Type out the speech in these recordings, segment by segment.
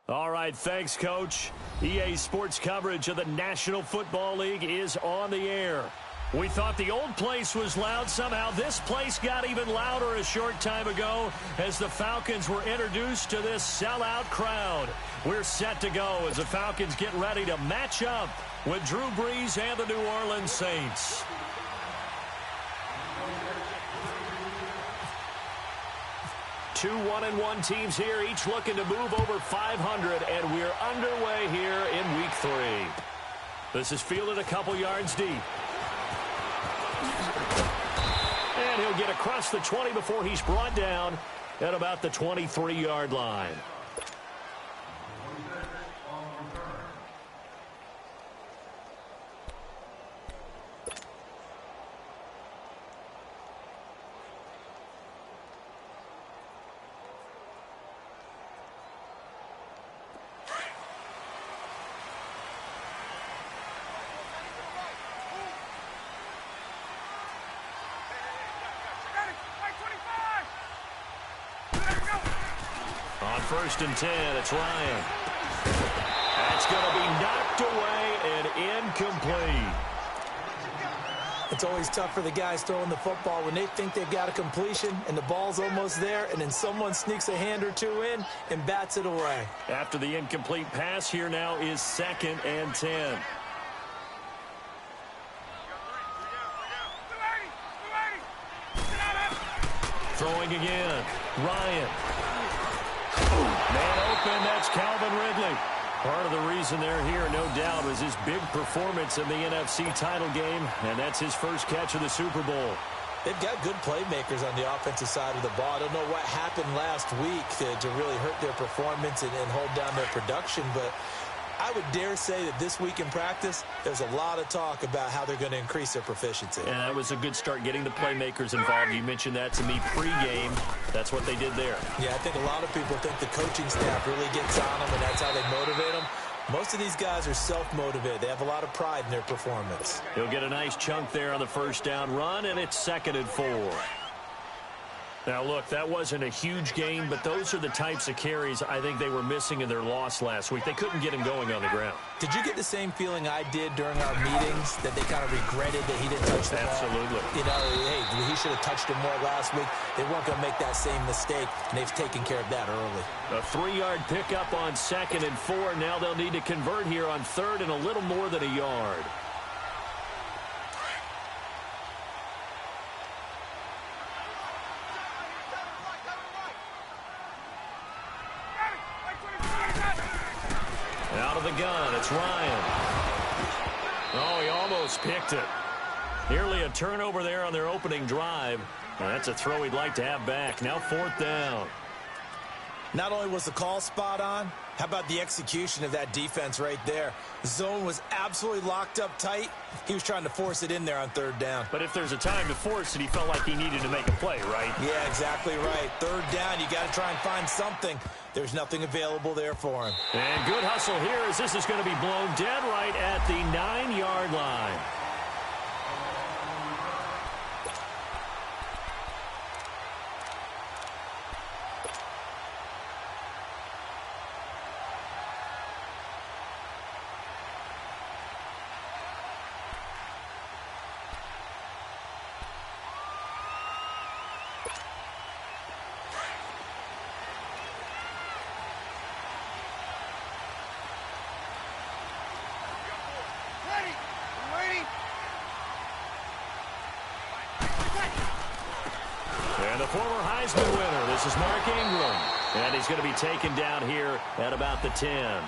All right, thanks, Coach. EA Sports coverage of the National Football League is on the air. We thought the old place was loud. Somehow this place got even louder a short time ago as the Falcons were introduced to this sellout crowd. We're set to go as the Falcons get ready to match up with Drew Brees and the New Orleans Saints. Two 1-1 teams here, each looking to move over 500, and we're underway here in Week 3. This is fielded a couple yards deep. And he'll get across the 20 before he's brought down at about the 23-yard line. First and 10, it's Ryan. That's going to be knocked away and incomplete. It's always tough for the guys throwing the football when they think they've got a completion and the ball's almost there, and then someone sneaks a hand or two in and bats it away. After the incomplete pass, here now is 2nd and 10. Throwing again, Ryan. Man open, that's Calvin Ridley. Part of the reason they're here, no doubt, was his big performance in the NFC title game, and that's his first catch of the Super Bowl. They've got good playmakers on the offensive side of the ball. I don't know what happened last week to really hurt their performance and hold down their production, but I would dare say that this week in practice, there's a lot of talk about how they're going to increase their proficiency. And that was a good start getting the playmakers involved. You mentioned that to me pregame. That's what they did there. Yeah, I think a lot of people think the coaching staff really gets on them, and that's how they motivate them. Most of these guys are self-motivated. They have a lot of pride in their performance. He'll get a nice chunk there on the first down run, and it's 2nd and 4. Now, look, that wasn't a huge gain, but those are the types of carries I think they were missing in their loss last week. They couldn't get him going on the ground. Did you get the same feeling I did during our meetings, that they kind of regretted that he didn't touch the ball? Absolutely. You know, hey, he should have touched him more last week. They weren't going to make that same mistake, and they've taken care of that early. A 3-yard pickup on 2nd and 4. Now they'll need to convert here on 3rd and a little more than a yard. Out of the gun, it's Ryan. Oh, he almost picked it. Nearly a turnover there on their opening drive. Well, that's a throw he'd like to have back. Now 4th down. Not only was the call spot on, how about the execution of that defense right there? The zone was absolutely locked up tight. He was trying to force it in there on 3rd down. But if there's a time to force it, he felt like he needed to make a play, right? Yeah, exactly right. 3rd down, you got to try and find something. There's nothing available there for him. And good hustle here as this is going to be blown dead right at the 9-yard line. And the former Heisman winner, this is Mark Ingram. And he's going to be taken down here at about the 10.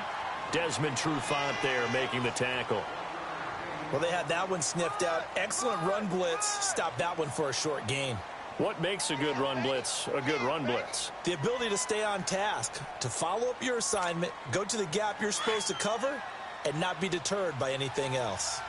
Desmond Trufant there making the tackle. Well, they had that one sniffed out. Excellent run blitz. Stopped that one for a short gain. What makes a good run blitz a good run blitz? The ability to stay on task, to follow up your assignment, go to the gap you're supposed to cover, and not be deterred by anything else.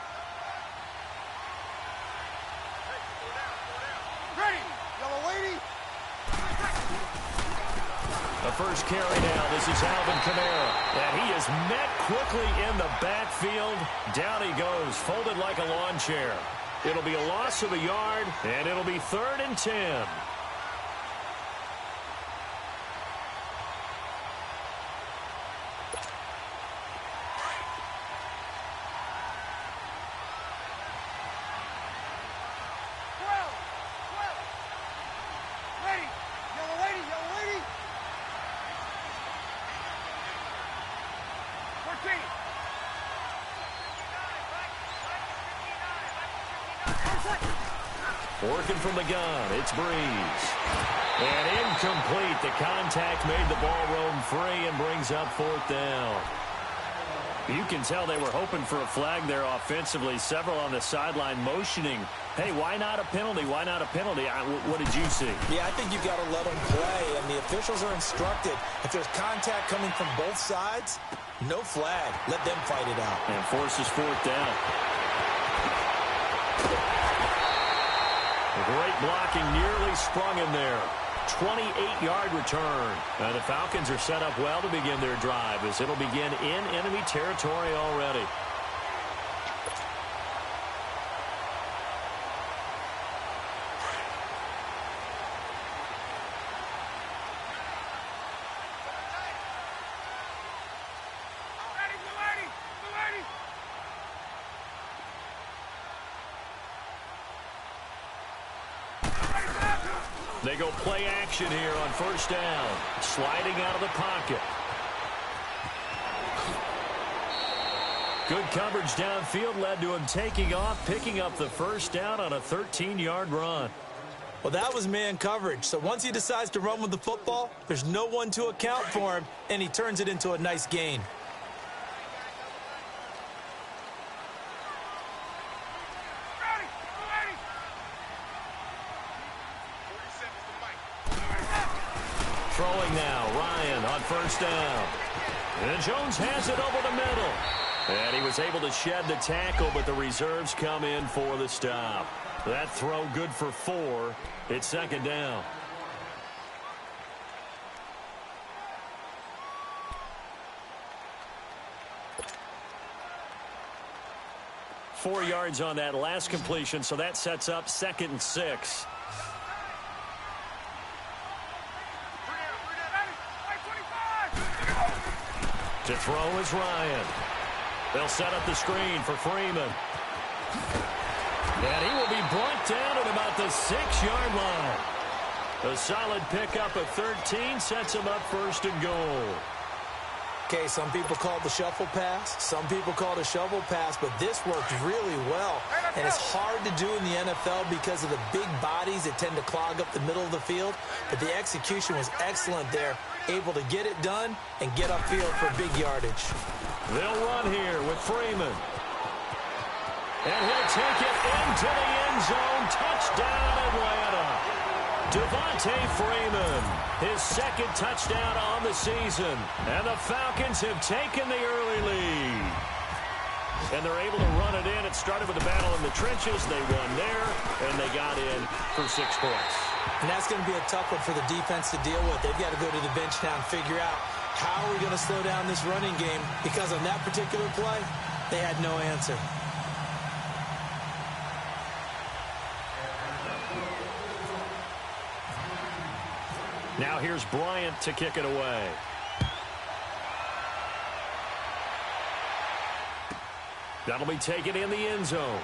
The first carry now. This is Alvin Kamara. And he is met quickly in the backfield. Down he goes, folded like a lawn chair. It'll be a loss of a yard, and it'll be 3rd and 10. Working from the gun, it's Breeze. And incomplete. The contact made the ball roam free and brings up fourth down. You can tell they were hoping for a flag there offensively. Several on the sideline motioning, hey, why not a penalty? Why not a penalty? What did you see? Yeah, I think you got to let them play, and the officials are instructed. If there's contact coming from both sides, no flag. Let them fight it out. And forces fourth down. Great blocking, nearly sprung in there. 28-yard return. And the Falcons are set up well to begin their drive as it'll begin in enemy territory already. They go play action here on first down. Sliding out of the pocket. Good coverage downfield led to him taking off, picking up the first down on a 13-yard run. Well, that was man coverage. So once he decides to run with the football, there's no one to account for him, and he turns it into a nice gain. Throwing now, Ryan on first down. And Jones has it over the middle. And he was able to shed the tackle, but the reserves come in for the stop. That throw good for 4. It's second down. Four yards on that last completion, so that sets up 2nd and 6. To throw is Ryan. They'll set up the screen for Freeman. And he will be brought down at about the 6-yard line. A solid pickup of 13 sets him up 1st and goal. Okay, some people call it the shuffle pass. Some people call it a shovel pass, but this worked really well. And it's hard to do in the NFL because of the big bodies that tend to clog up the middle of the field. But the execution was excellent there. Able to get it done and get upfield for big yardage. They'll run here with Freeman. And he'll take it into the end zone. Touchdown, Atlanta. Devontae Freeman, his 2nd touchdown on the season. And the Falcons have taken the early lead. And they're able to run it in. It started with a battle in the trenches. They won there, and they got in for 6 points. And that's going to be a tough one for the defense to deal with. They've got to go to the bench now and figure out how are we going to slow down this running game, because on that particular play, they had no answer. Now here's Bryant to kick it away. That'll be taken in the end zone.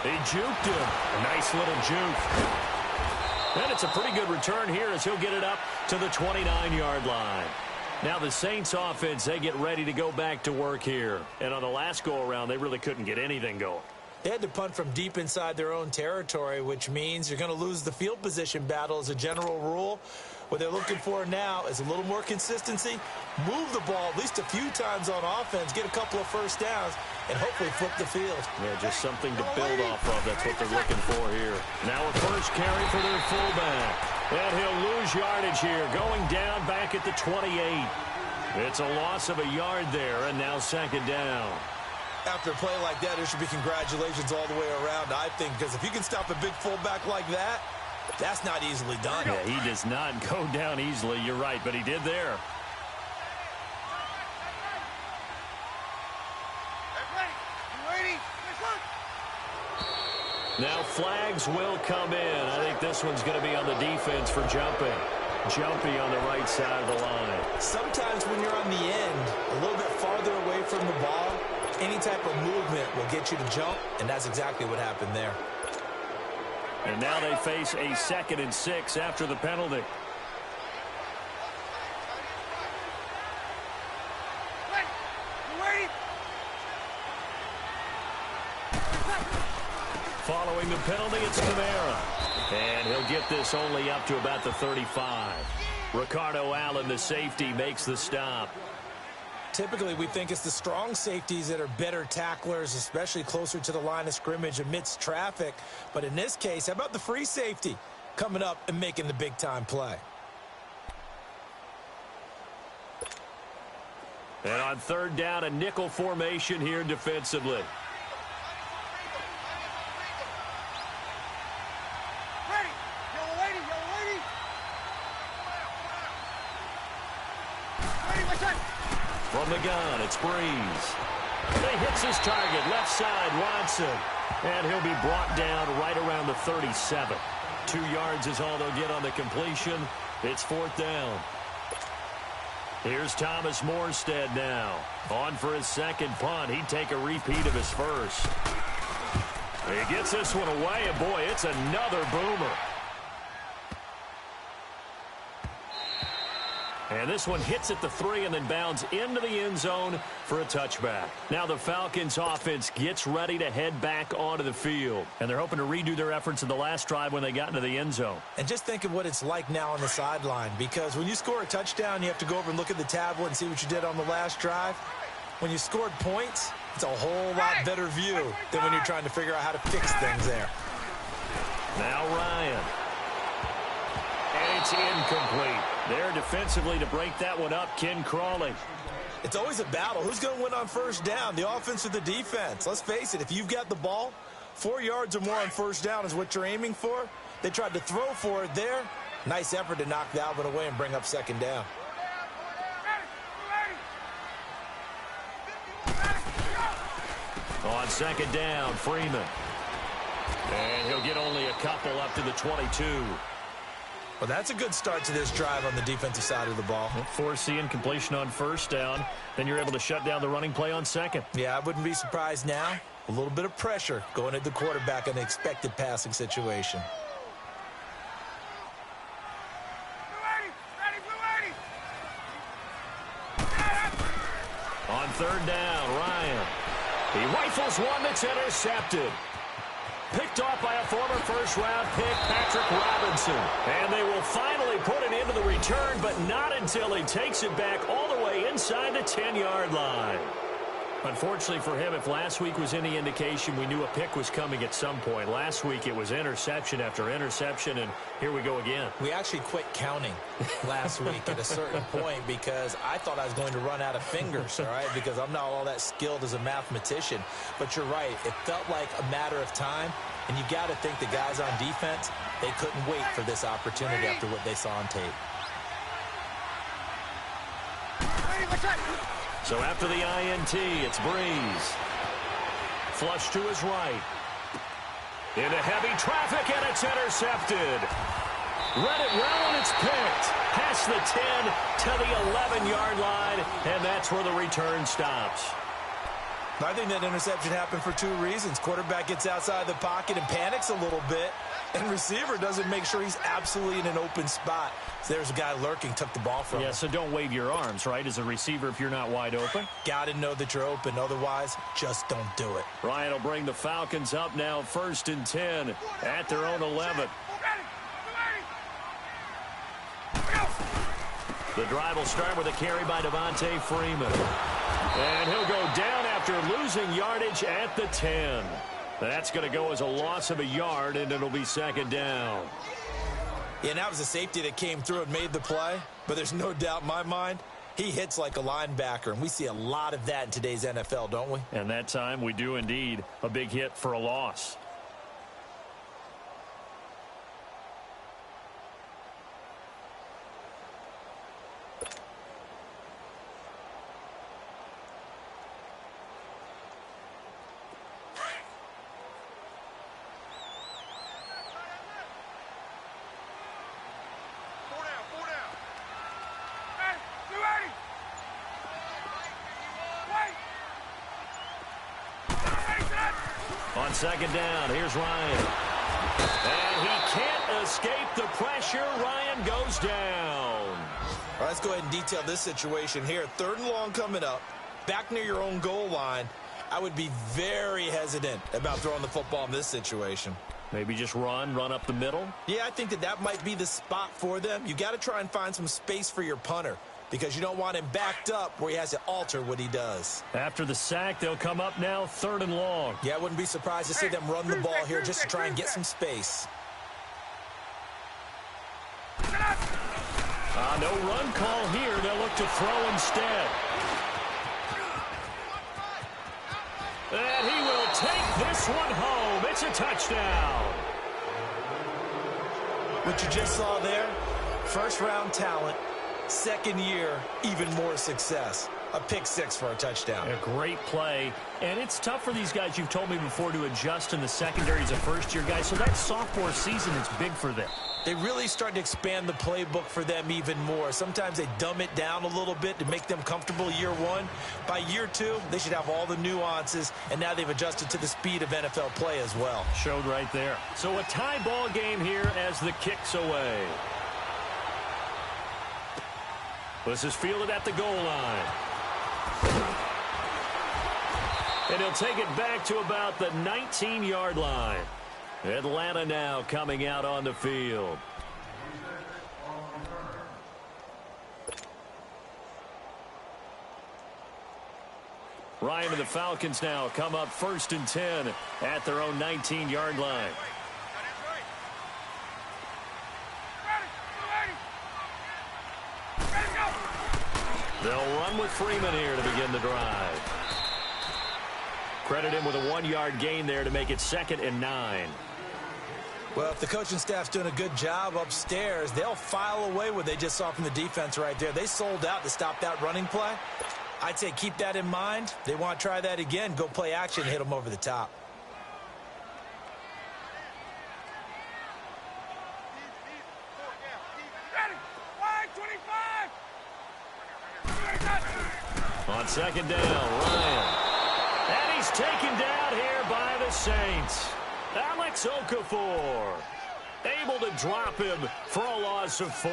He juked him. A nice little juke. And it's a pretty good return here as he'll get it up to the 29-yard line. Now the Saints offense, they get ready to go back to work here. And on the last go-around, they really couldn't get anything going. They had to punt from deep inside their own territory, which means you're going to lose the field position battle as a general rule. What they're looking for now is a little more consistency, move the ball at least a few times on offense, get a couple of first downs, and hopefully flip the field. Yeah, just something to build off of. That's what they're looking for here. Now a first carry for their fullback. And he'll lose yardage here, going down back at the 28. It's a loss of a yard there, and now 2nd down. After a play like that, there should be congratulations all the way around, I think, because if you can stop a big fullback like that, that's not easily done. Yeah, he does not go down easily. You're right, but he did there. Now flags will come in. I think this one's going to be on the defense for jumping. Jumpy on the right side of the line. Sometimes when you're on the end, a little bit farther away from the ball, any type of movement will get you to jump, and that's exactly what happened there. And now they face a 2nd and 6 after the penalty. Following the penalty, it's Canale. And he'll get this only up to about the 35. Ricardo Allen, the safety, makes the stop. Typically, we think it's the strong safeties that are better tacklers, especially closer to the line of scrimmage amidst traffic. But in this case, how about the free safety coming up and making the big-time play? And on third down, a nickel formation here defensively. From the gun, it's Breeze. He hits his target, left side, Watson. And he'll be brought down right around the 37. 2 yards is all they'll get on the completion. It's fourth down. Here's Thomas Morstead now. On for his second punt. He'd take a repeat of his first. He gets this one away, and boy, it's another boomer. And this one hits at the 3 and then bounds into the end zone for a touchback. Now the Falcons offense gets ready to head back onto the field. And they're hoping to redo their efforts in the last drive when they got into the end zone. And just think of what it's like now on the sideline. Because when you score a touchdown, you have to go over and look at the tablet and see what you did on the last drive. When you scored points, it's a whole lot better view than when you're trying to figure out how to fix things there. Now Ryan. And it's incomplete. There defensively to break that one up, Ken Crawley. It's always a battle. Who's going to win on first down, the offense or the defense? Let's face it, if you've got the ball, 4 yards or more on first down is what you're aiming for. They tried to throw for it there. Nice effort to knock Dalvin away and bring up second down. On second down, Freeman. And he'll get only a couple up to the 22. Well, that's a good start to this drive on the defensive side of the ball. Force the incompletion on first down. Then you're able to shut down the running play on second. Yeah, I wouldn't be surprised now. A little bit of pressure going at the quarterback in the expected passing situation. On third down, Ryan. He rifles one that's intercepted. Picked off by a former first-round pick, Patrick Robinson. And they will finally put it into the return, but not until he takes it back all the way inside the 10-yard line. Unfortunately for him, if last week was any indication, we knew a pick was coming at some point. Last week it was interception after interception, and here we go again. We actually quit counting last week at a certain point because I thought I was going to run out of fingers, all right, because I'm not all that skilled as a mathematician. But you're right. It felt like a matter of time, and you got to think the guys on defense, they couldn't wait for this opportunity after what they saw on tape. So after the INT, it's Breeze. Flush to his right. Into heavy traffic, and it's intercepted. Read it well, and it's picked. Past the 10 to the 11-yard line, and that's where the return stops. I think that interception happened for two reasons. Quarterback gets outside the pocket and panics a little bit, and receiver doesn't make sure he's absolutely in an open spot. So there's a guy lurking, took the ball from him. Yeah, so don't wave your arms, right, as a receiver if you're not wide open. Got to know that you're open. Otherwise, just don't do it. Ryan will bring the Falcons up now, 1st and 10 at their own 11. The drive will start with a carry by Devontae Freeman. And he'll go down after losing yardage at the 10. That's going to go as a loss of a yard, and it'll be second down. Yeah, and that was a safety that came through and made the play. But there's no doubt in my mind, he hits like a linebacker. And we see a lot of that in today's NFL, don't we? And that time we do indeed. A big hit for a loss. On second down, here's Ryan. And he can't escape the pressure. Ryan goes down. All right, let's go ahead and detail this situation here. 3rd and long coming up. Back near your own goal line. I would be very hesitant about throwing the football in this situation. Maybe just run up the middle? Yeah, I think that might be the spot for them. You got to try and find some space for your punter because you don't want him backed up where he has to alter what he does. After the sack, they'll come up now 3rd and long. Yeah, I wouldn't be surprised to see them run the ball here just to try and get some space. No run call here. They'll look to throw instead. And he will take this one home. It's a touchdown. What you just saw there, first-round talent, second year, even more success. A pick six for a touchdown. A great play. And it's tough for these guys, you've told me before, to adjust in the secondary as a first-year guy. So that sophomore season is big for them. They really start to expand the playbook for them even more. Sometimes they dumb it down a little bit to make them comfortable year one. By year two, they should have all the nuances, and now they've adjusted to the speed of NFL play as well. Showed right there. So a tie ball game here as the kick's away. This is fielded at the goal line. And he'll take it back to about the 19-yard line. Atlanta now coming out on the field. Ryan and the Falcons now come up 1st and 10 at their own 19-yard line. They'll run with Freeman here to begin the drive. Credit him with a 1-yard gain there to make it 2nd and 9. Well, if the coaching staff's doing a good job upstairs, they'll file away what they just saw from the defense right there. They sold out to stop that running play. I'd say keep that in mind. They want to try that again. Go play action, hit them over the top. On 2nd down, Ryan. And he's taken down here by the Saints. Alex Okafor able to drop him for a loss of 4.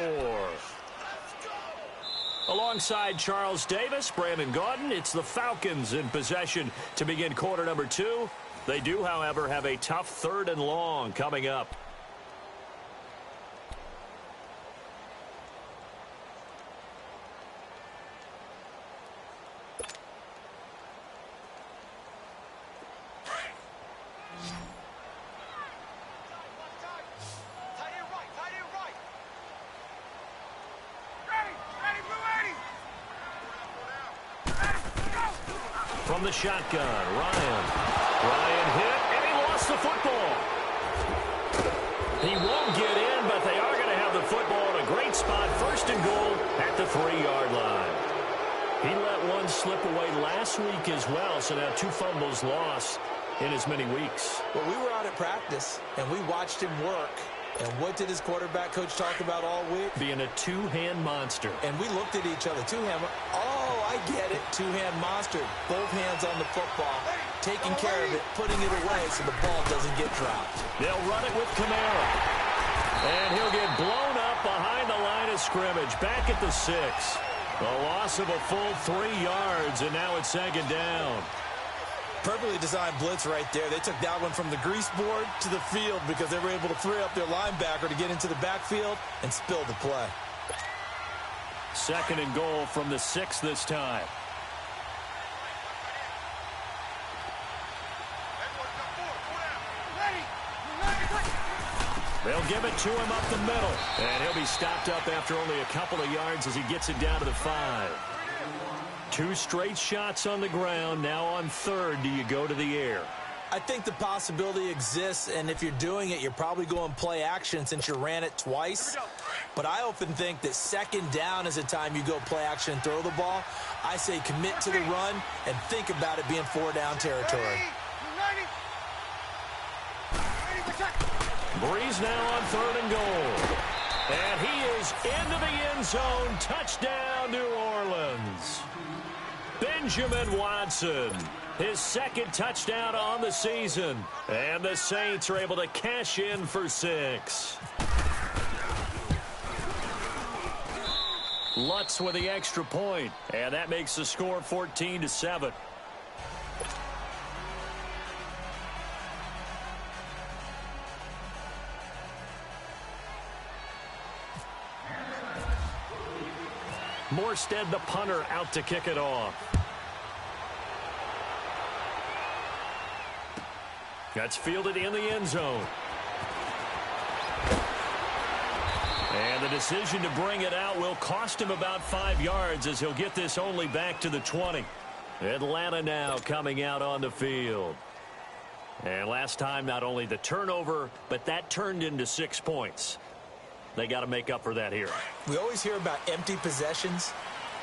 Alongside Charles Davis, Brandon Gaudin, it's the Falcons in possession to begin quarter number 2. They do, however, have a tough 3rd and long coming up. From the shotgun, Ryan hit, and he lost the football. He won't get in, but they are going to have the football in a great spot. 1st and goal at the 3-yard line. He let one slip away last week as well, so now 2 fumbles lost in as many weeks. Well, we were out at practice, and we watched him work. And what did his quarterback coach talk about all week? Being a 2-hand monster. And we looked at each other. 2-hand. Oh, I get it. 2-hand monster. Both hands on the football. Taking care of it. Putting it away so the ball doesn't get dropped. They'll run it with Canale. And he'll get blown up behind the line of scrimmage. Back at the 6. A loss of a full 3 yards. And now it's 2nd down. Perfectly designed blitz right there. They took that one from the grease board to the field because they were able to free up their linebacker to get into the backfield and spill the play. 2nd and goal from the 6 this time. They'll give it to him up the middle. And he'll be stopped up after only a couple of yards as he gets it down to the 5. 2 straight shots on the ground. Now on 3rd, do you go to the air? I think the possibility exists, and if you're doing it, you're probably going play action since you ran it twice. But I often think that 2nd down is a time you go play action and throw the ball. I say commit to the run and think about it being 4-down territory. Breeze now on 3rd and goal. And he is into the end zone. Touchdown, New Orleans. Benjamin Watson, his 2nd touchdown on the season. And the Saints are able to cash in for 6. Lutz with the extra point. And that makes the score 14-7. Morstead, the punter, out to kick it off. That's fielded in the end zone. And the decision to bring it out will cost him about 5 yards as he'll get this only back to the 20. Atlanta now coming out on the field. And last time, not only the turnover, but that turned into 6 points. They got to make up for that here. We always hear about empty possessions,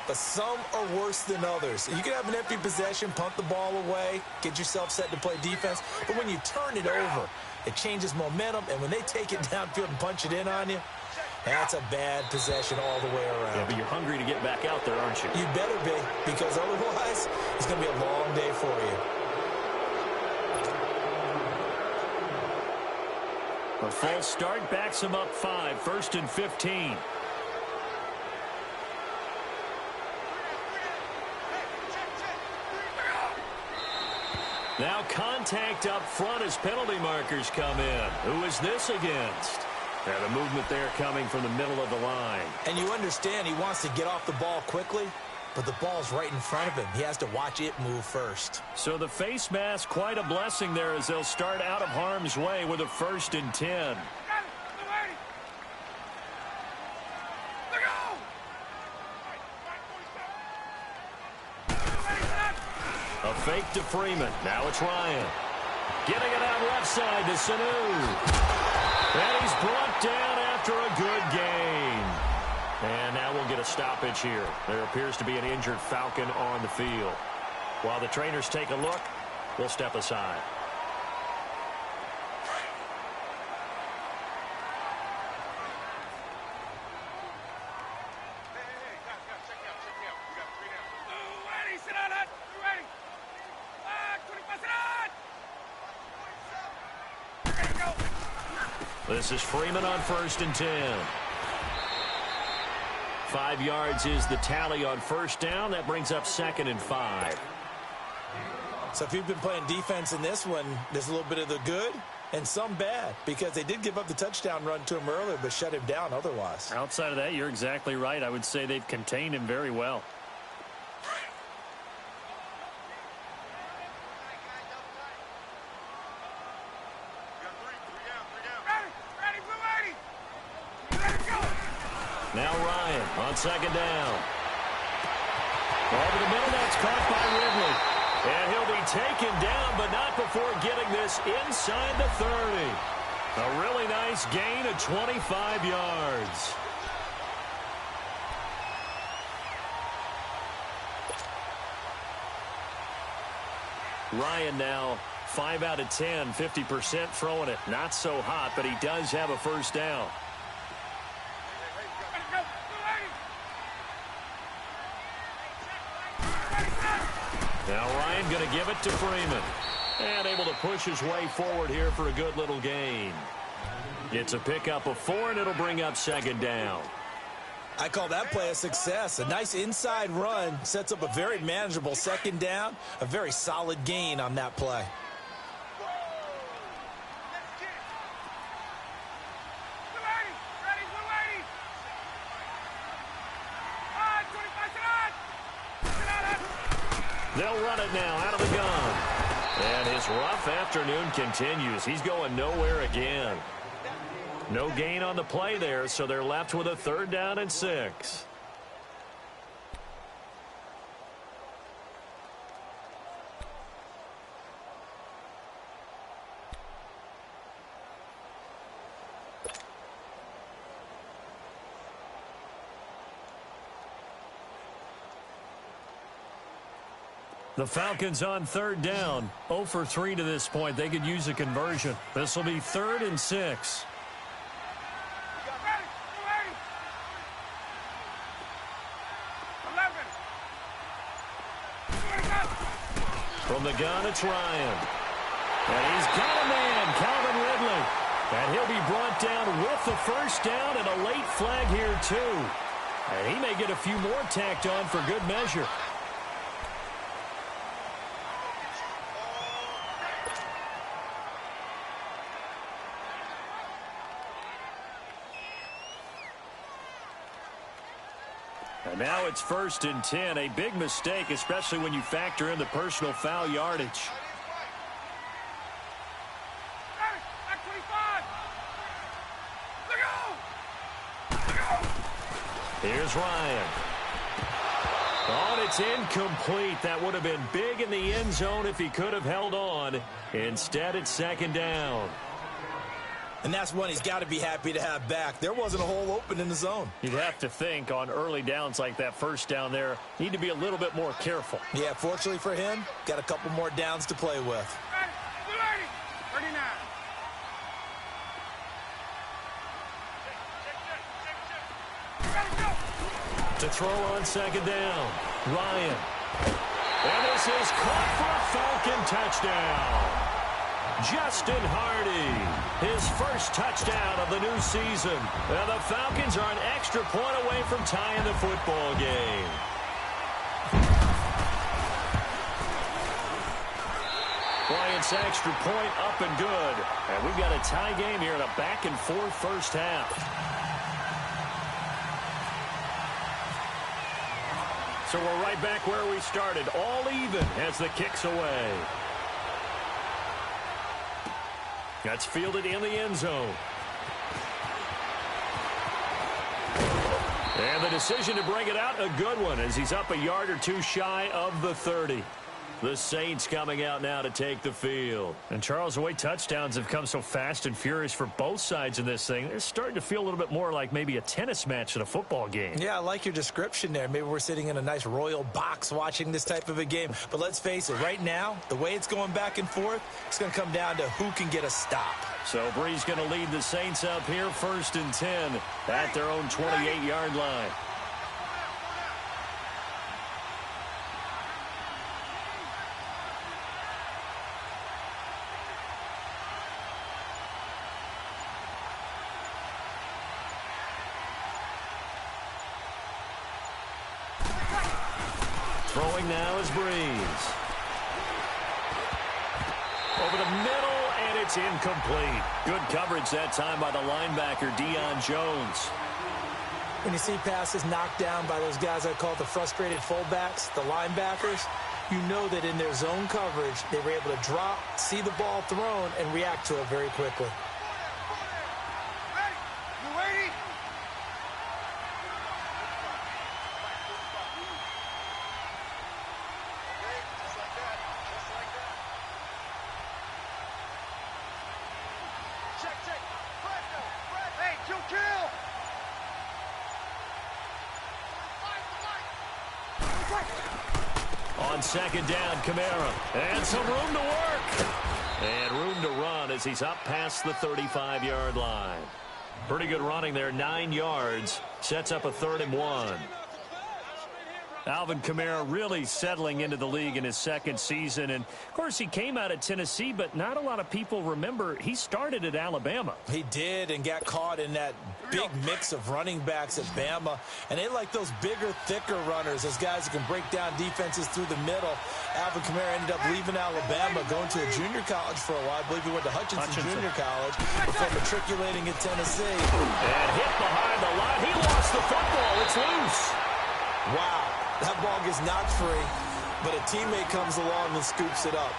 but some are worse than others. You can have an empty possession, punt the ball away, get yourself set to play defense, but when you turn it over, it changes momentum, and when they take it downfield and punch it in on you, that's a bad possession all the way around. Yeah, but you're hungry to get back out there, aren't you? You better be, because otherwise, it's going to be a long day for you. A false start backs him up 5, 1st and 15. Now contact up front as penalty markers come in. Who is this against? And the movement there coming from the middle of the line. And you understand he wants to get off the ball quickly, but the ball's right in front of him. He has to watch it move first. So the face mask, quite a blessing there as they'll start out of harm's way with a 1st and 10. A fake to Freeman. Now it's Ryan. Getting it out left side to Sanu. And he's brought down after a good gain. And now we'll get a stoppage here. There appears to be an injured Falcon on the field. While the trainers take a look, we'll step aside. This is Freeman on 1st and 10. 5 yards is the tally on 1st down. That brings up 2nd and 5. So if you've been playing defense in this one, there's a little bit of the good and some bad, because they did give up the touchdown run to him earlier, but shut him down otherwise. Outside of that, you're exactly right. I would say they've contained him very well. Now Ryan on 2nd down. Over the middle, that's caught by Ridley. And he'll be taken down, but not before getting this inside the 30. A really nice gain of 25 yards. Ryan now 5 out of 10, 50% throwing it. Not so hot, but he does have a 1st down. Now Ryan going to give it to Freeman. And able to push his way forward here for a good little gain. It's a pickup of 4, and it'll bring up 2nd down. I call that play a success. A nice inside run sets up a very manageable 2nd down. A very solid gain on that play. They'll run it now out of the gun. And his rough afternoon continues. He's going nowhere again. No gain on the play there, so they're left with a 3rd down and 6. The Falcons on 3rd down. 0 for 3 to this point. They could use a conversion. This will be 3rd and 6. From the gun, it's Ryan. And he's got a man, Calvin Ridley. And he'll be brought down with the 1st down and a late flag here, too. And he may get a few more tacked on for good measure. And now it's 1st and 10. A big mistake, especially when you factor in the personal foul yardage. Here's Ryan. Oh, and it's incomplete. That would have been big in the end zone if he could have held on. Instead, it's 2nd down. And that's one he's got to be happy to have back. There wasn't a hole open in the zone. You'd have to think on early downs like that 1st down there, need to be a little bit more careful. Yeah, fortunately for him, got a couple more downs to play with. 39. To throw on 2nd down, Ryan. And this is caught for a Falcon touchdown. Justin Hardy, his first touchdown of the new season. And the Falcons are an extra point away from tying the football game. Bryant's extra point up and good. And we've got a tie game here in a back-and-forth first half. So we're right back where we started, all even as the kick's away. That's fielded in the end zone. And the decision to bring it out, a good one, as he's up a yard or two shy of the 30. The Saints coming out now to take the field. And, Charles, the way touchdowns have come so fast and furious for both sides in this thing, it's starting to feel a little bit more like maybe a tennis match at a football game. Yeah, I like your description there. Maybe we're sitting in a nice royal box watching this type of a game. But let's face it, right now, the way it's going back and forth, it's going to come down to who can get a stop. So Bree's going to lead the Saints up here 1st and 10 at their own 28-yard line. Throwing now is Breeze. Over the middle, and it's incomplete. Good coverage that time by the linebacker, Deion Jones. When you see passes knocked down by those guys I call the frustrated fullbacks, the linebackers, you know that in their zone coverage, they were able to drop, see the ball thrown, and react to it very quickly. On 2nd down, Kamara. And some room to work. And room to run as he's up past the 35-yard line. Pretty good running there, 9 yards. Sets up a 3rd and 1. Alvin Kamara really settling into the league in his 2nd season. And, of course, he came out of Tennessee, but not a lot of people remember he started at Alabama. He did, and got caught in that big mix of running backs at Bama. And they like those bigger, thicker runners, those guys who can break down defenses through the middle. Alvin Kamara ended up leaving Alabama, going to a junior college for a while. I believe he went to Hutchinson Junior College before matriculating at Tennessee. And hit behind the line. He lost the football. It's loose. Wow. That ball gets knocked free, but a teammate comes along and scoops it up.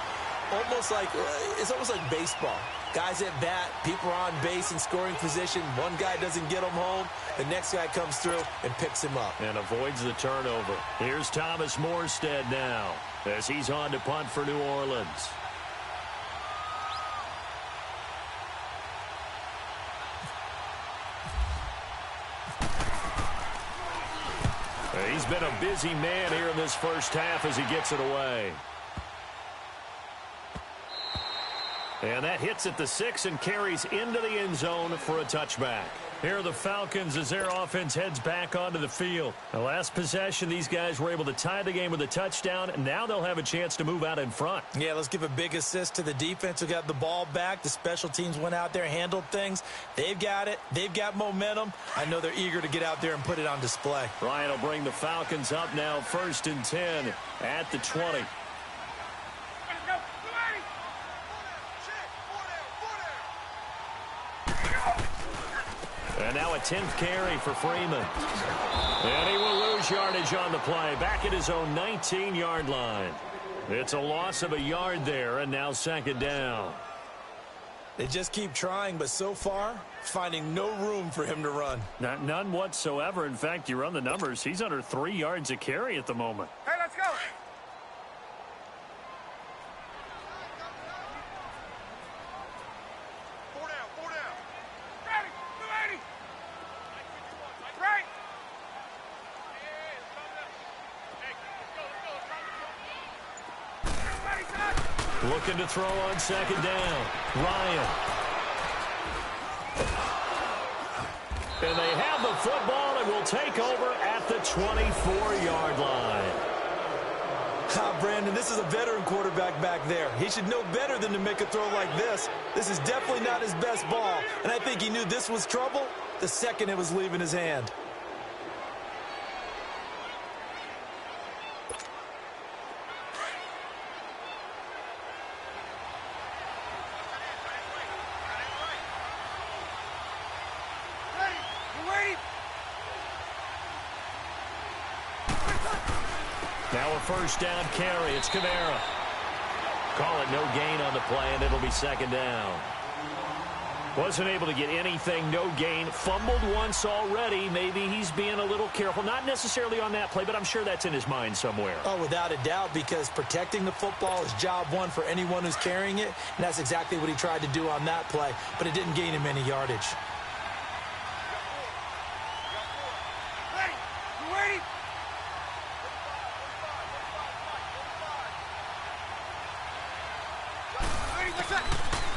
It's almost like baseball. Guys at bat, people are on base in scoring position. One guy doesn't get him home. The next guy comes through and picks him up. And avoids the turnover. Here's Thomas Morstead now as he's on to punt for New Orleans. He's been a busy man here in this first half as he gets it away. And that hits at the 6 and carries into the end zone for a touchback. Here are the Falcons as their offense heads back onto the field. The last possession, these guys were able to tie the game with a touchdown, and now they'll have a chance to move out in front. Yeah, let's give a big assist to the defense who got the ball back. The special teams went out there, handled things. They've got it. They've got momentum. I know they're eager to get out there and put it on display. Ryan will bring the Falcons up now 1st and 10 at the 20. And now a 10th carry for Freeman. And he will lose lose yardage on the play. Back at his own 19-yard line. It's a loss of a yard there, and now second down. They just keep trying, but so far, finding no room for him to run. None whatsoever. In fact, you run the numbers. He's under 3 yards a carry at the moment. Hey, let's go. Four down. Ready, 280. Right. Looking to throw on second down. Ryan. And they have the football and will take over at the 24-yard line. Brandon, this is a veteran quarterback back there. He should know better than to make a throw like this. This is definitely not his best ball. And I think he knew this was trouble the second it was leaving his hand. Now a first down carry. It's Camara. Call it no gain on the play, and it'll be second down. Wasn't able to get anything, no gain. Fumbled once already. Maybe he's being a little careful. Not necessarily on that play, but I'm sure that's in his mind somewhere. Oh, without a doubt, because protecting the football is job one for anyone who's carrying it, and that's exactly what he tried to do on that play, but it didn't gain him any yardage.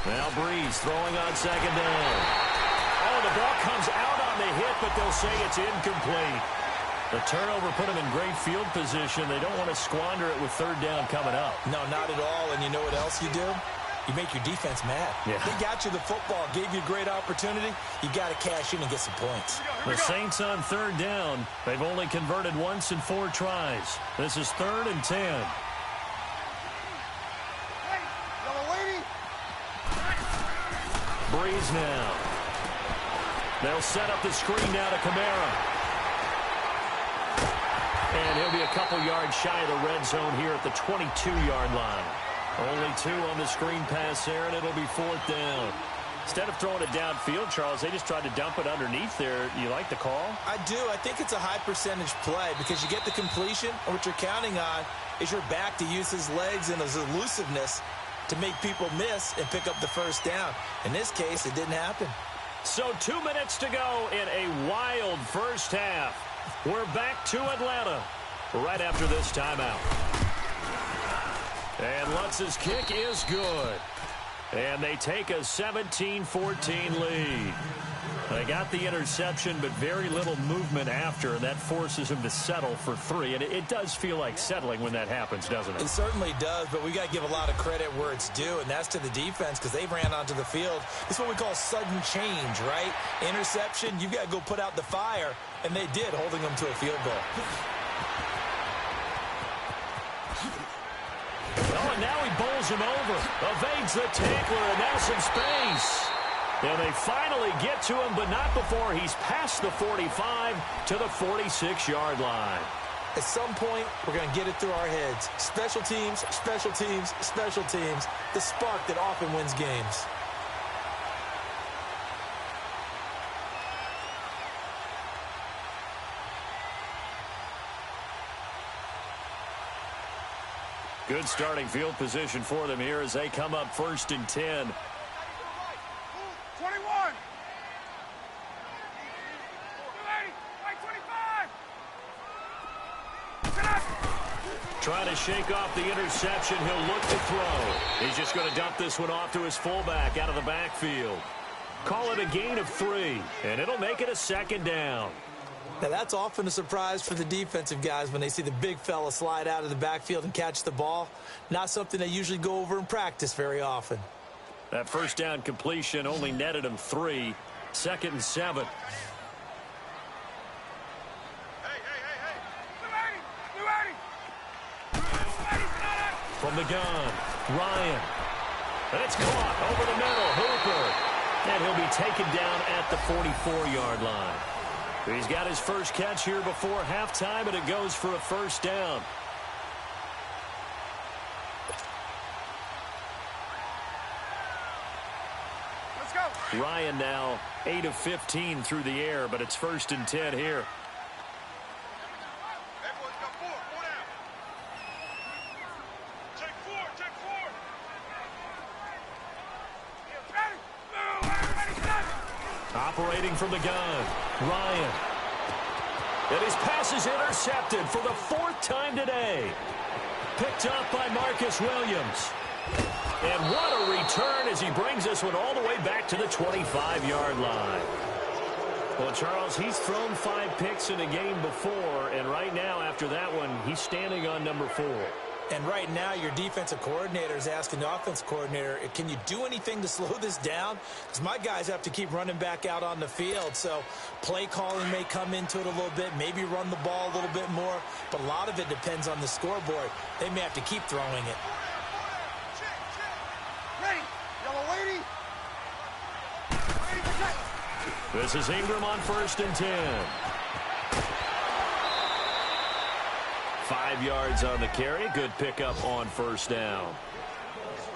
Now Breeze throwing on second down. Oh, the ball comes out on the hit, but they'll say it's incomplete. The turnover put them in great field position. They don't want to squander it with third down coming up. No, not at all. And you know what else you do? You make your defense mad. Yeah. They got you the football, gave you a great opportunity. You got to cash in and get some points. The Saints on third down. They've only converted once in 4 tries. This is 3rd and 10. Breeze now. They'll set up the screen now to Camara. And he'll be a couple yards shy of the red zone here at the 22-yard line. Only 2 on the screen pass there, and it'll be 4th down. Instead of throwing it downfield, Charles, they just tried to dump it underneath there. You like the call? I do. I think it's a high percentage play because you get the completion, and what you're counting on is your back to use his legs and his elusiveness to make people miss and pick up the first down. In this case, it didn't happen. So 2 minutes to go in a wild first half. We're back to Atlanta right after this timeout. And Lutz's kick is good. And they take a 17-14 lead. They got the interception, but very little movement after, and that forces him to settle for 3. And it does feel like settling when that happens, doesn't it? It certainly does, but we got to give a lot of credit where it's due, and that's to the defense because they ran onto the field. It's what we call sudden change, right? Interception, you've got to go put out the fire, and they did, holding them to a field goal. Oh, and now he bowls him over. Evades the tackler, and now some space. And they finally get to him, but not before he's past the 45 to the 46-yard line. At some point, we're going to get it through our heads. Special teams, special teams, special teams. The spark that often wins games. Good starting field position for them here as they come up 1st and 10. 21. 25. Trying to shake off the interception. He'll look to throw. He's just going to dump this one off to his fullback out of the backfield. Call it a gain of 3, and it'll make it a 2nd down. Now, that's often a surprise for the defensive guys when they see the big fella slide out of the backfield and catch the ball. Not something they usually go over in practice very often. That first down completion only netted him 3. 2nd and 7. From the gun, Ryan. And it's caught over the middle. Hooper. And he'll be taken down at the 44-yard line. He's got his first catch here before halftime, and it goes for a first down. Let's go. Ryan now 8 of 15 through the air, but it's 1st and 10 here. Everyone's got four down. Take four. Operating from the gun, Ryan. And his pass is intercepted for the 4th time today. Picked up by Marcus Williams. And what a return as he brings this one all the way back to the 25-yard line. Well, Charles, he's thrown 5 picks in a game before, and right now after that one, he's standing on number 4. And right now, your defensive coordinator is asking the offensive coordinator, can you do anything to slow this down? Because my guys have to keep running back out on the field. So play calling may come into it a little bit, maybe run the ball a little bit more. But a lot of it depends on the scoreboard. They may have to keep throwing it. Ready. Yellow lady. Ready, protect. This is Ingram on 1st and 10. 5 yards on the carry. Good pickup on 1st down.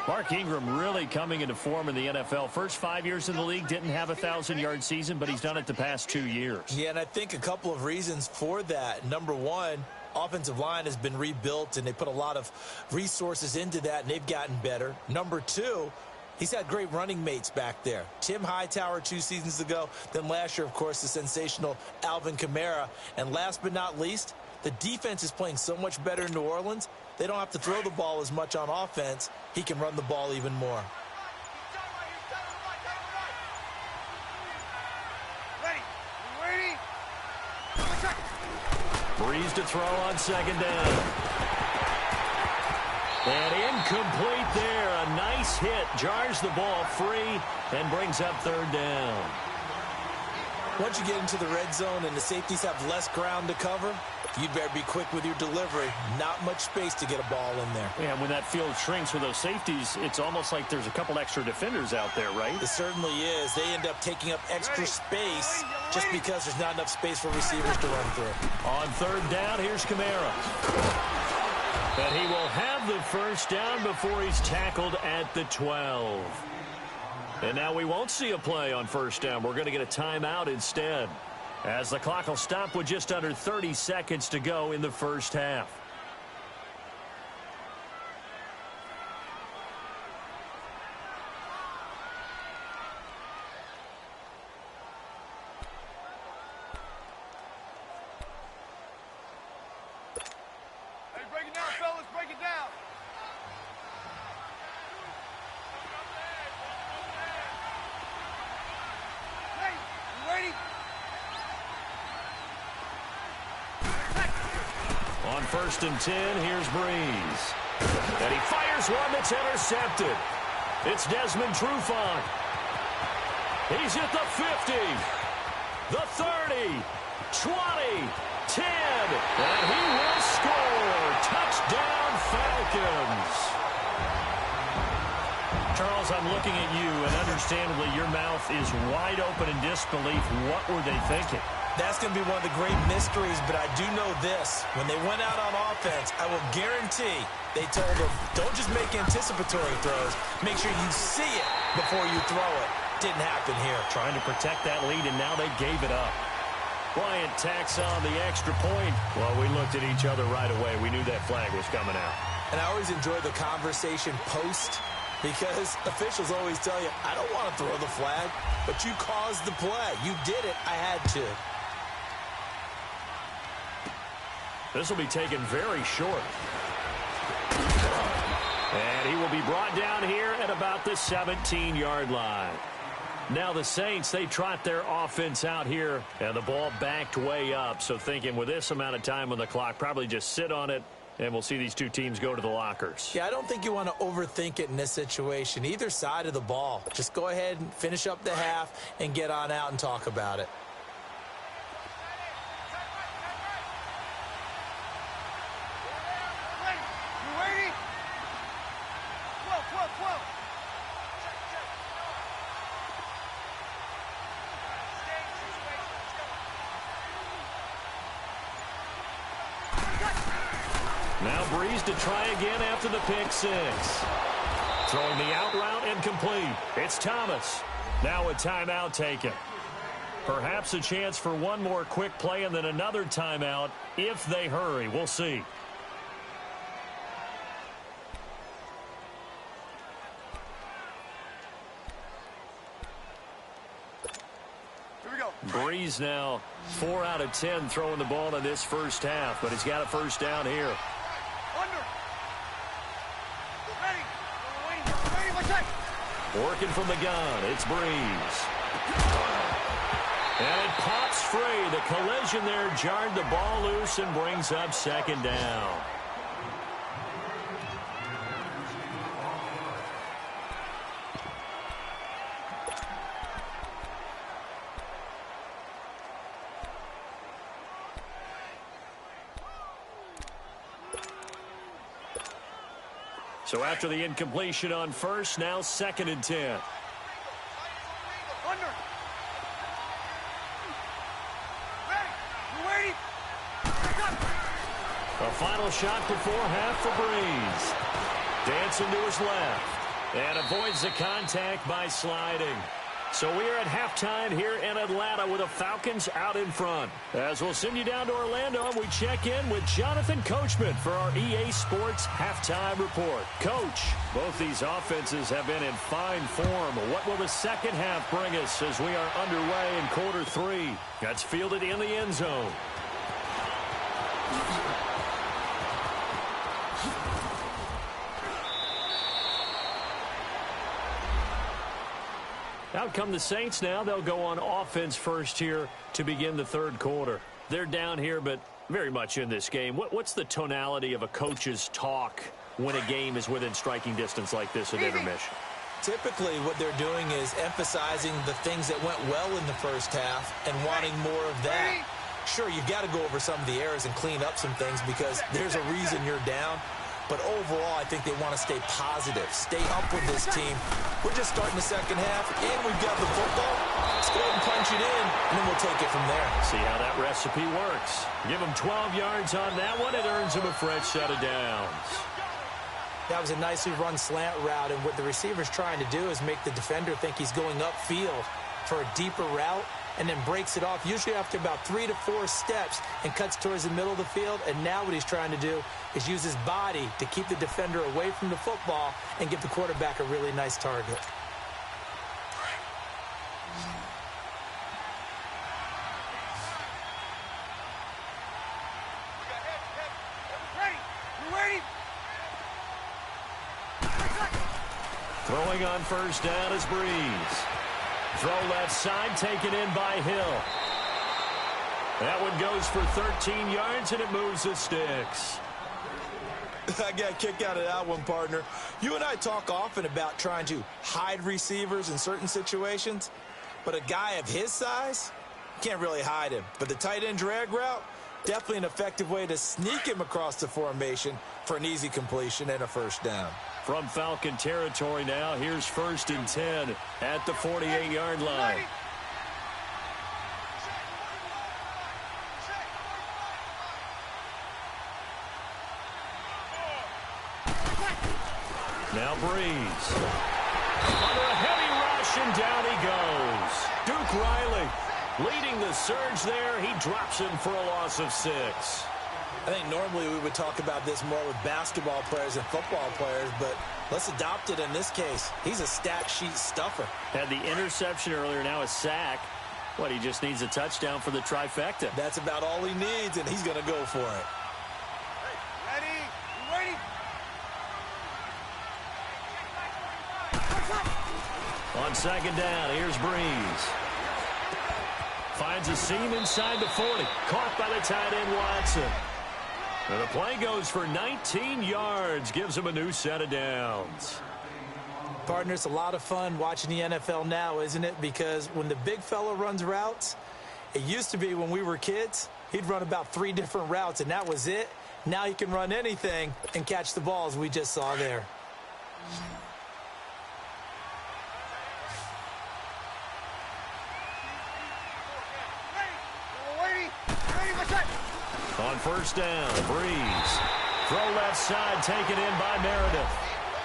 Mark Ingram really coming into form in the NFL. First 5 years in the league, didn't have a 1,000-yard season, but he's done it the past 2 years. Yeah, and I think a couple of reasons for that. Number one, offensive line has been rebuilt, and they put a lot of resources into that, and they've gotten better. Number two, he's had great running mates back there. Tim Hightower 2 seasons ago. Then last year, of course, the sensational Alvin Kamara. And last but not least, the defense is playing so much better in New Orleans, they don't have to throw the ball as much on offense. He can run the ball even more. Ready. Breeze to throw on 2nd down. And incomplete there. A nice hit. Jars the ball free and brings up 3rd down. Once you get into the red zone and the safeties have less ground to cover, you'd better be quick with your delivery. Not much space to get a ball in there. Yeah, when that field shrinks with those safeties, it's almost like there's a couple extra defenders out there, right? It certainly is. They end up taking up extra space just because there's not enough space for receivers to run through. On 3rd down, here's Kamara. And he will have the first down before he's tackled at the 12. And now we won't see a play on 1st down. We're going to get a timeout instead, as the clock will stop with just under 30 seconds to go in the 1st half. Hey, break it down, fellas. Break it down. Hey, you ready? On 1st and 10, here's Breeze. And he fires one that's intercepted. It's Desmond Trufant. He's at the 50, the 30, 20, 10, and he will score. Touchdown, Falcons. Charles, I'm looking at you, and understandably, your mouth is wide open in disbelief. What were they thinking? That's going to be one of the great mysteries, but I do know this. When they went out on offense, I will guarantee they told them, don't just make anticipatory throws. Make sure you see it before you throw it. Didn't happen here. Trying to protect that lead, and now they gave it up. Bryant tacks on the extra point. Well, we looked at each other right away. We knew that flag was coming out. And I always enjoy the conversation post, because officials always tell you, I don't want to throw the flag, but you caused the play. You did it. I had to. This will be taken very short. And he will be brought down here at about the 17-yard line. Now the Saints, they trot their offense out here, and the ball backed way up. So thinking with this amount of time on the clock, probably just sit on it, and we'll see these two teams go to the lockers. Yeah, I don't think you want to overthink it in this situation. Either side of the ball. Just go ahead and finish up the half and get on out and talk about it. You ready? 12. Now Breeze to try again after the pick six. Throwing the out route incomplete. It's Thomas. Now a timeout taken. Perhaps a chance for one more quick play and then another timeout if they hurry. We'll see. Here we go. Breeze now 4 out of 10 throwing the ball in this first half, but he's got a first down here. Under. Ready. Ready. What's that? Working from the gun, it's Breeze. And it pops free. The collision there jarred the ball loose and brings up second down. So after the incompletion on first, now 2nd and 10. Under. Ready. You waiting? A final shot before half for Breeze. Dancing to his left. And avoids the contact by sliding. So we are at halftime here in Atlanta with the Falcons out in front. As we'll send you down to Orlando, we check in with Jonathan Coachman for our EA Sports Halftime Report. Coach, both these offenses have been in fine form. What will the second half bring us as we are underway in quarter 3? That's fielded in the end zone. Out come the Saints now. They'll go on offense first here to begin the third quarter. They're down here, but very much in this game. What's the tonality of a coach's talk when a game is within striking distance like this at intermission? Typically, what they're doing is emphasizing the things that went well in the first half and wanting more of that. Sure, you've got to go over some of the errors and clean up some things because there's a reason you're down. But overall, I think they want to stay positive, stay up with this team. We're just starting the second half, and we've got the football. Let's go ahead and punch it in, and then we'll take it from there. See how that recipe works. Give him 12 yards on that one. It earns him a fresh set of downs. That was a nicely run slant route, and what the receiver's trying to do is make the defender think he's going upfield for a deeper route, and then breaks it off, usually after about 3 to 4 steps, and cuts towards the middle of the field. And now what he's trying to do is use his body to keep the defender away from the football and give the quarterback a really nice target. Ready. You waiting? Throwing on first down is Breeze. Throw left side, taken in by Hill. That one goes for 13 yards, and it moves the sticks. I got a kick out of that one, partner. You and I talk often about trying to hide receivers in certain situations, but a guy of his size, can't really hide him. But the tight end drag route, definitely an effective way to sneak him across the formation for an easy completion and a first down. From Falcon territory now, here's 1st and 10 at the 48-yard line. Now Breeze. Under a heavy rush, and down he goes. Duke Riley leading the surge there. He drops him for a loss of 6. I think normally we would talk about this more with basketball players and football players, but let's adopt it in this case. He's a stat sheet stuffer. Had the interception earlier, now a sack. What, he just needs a touchdown for the trifecta. That's about all he needs, and he's going to go for it. Ready. You waiting? On second down, here's Breeze. Finds a seam inside the 40. Caught by the tight end, Watson. And the play goes for 19 yards. Gives him a new set of downs. Partner, it's a lot of fun watching the NFL now, isn't it? Because when the big fella runs routes, it used to be when we were kids, he'd run about 3 different routes, and that was it. Now he can run anything and catch the balls we just saw there. Ready. What's that? On first down, Breeze Throw left side, taken in by Meredith.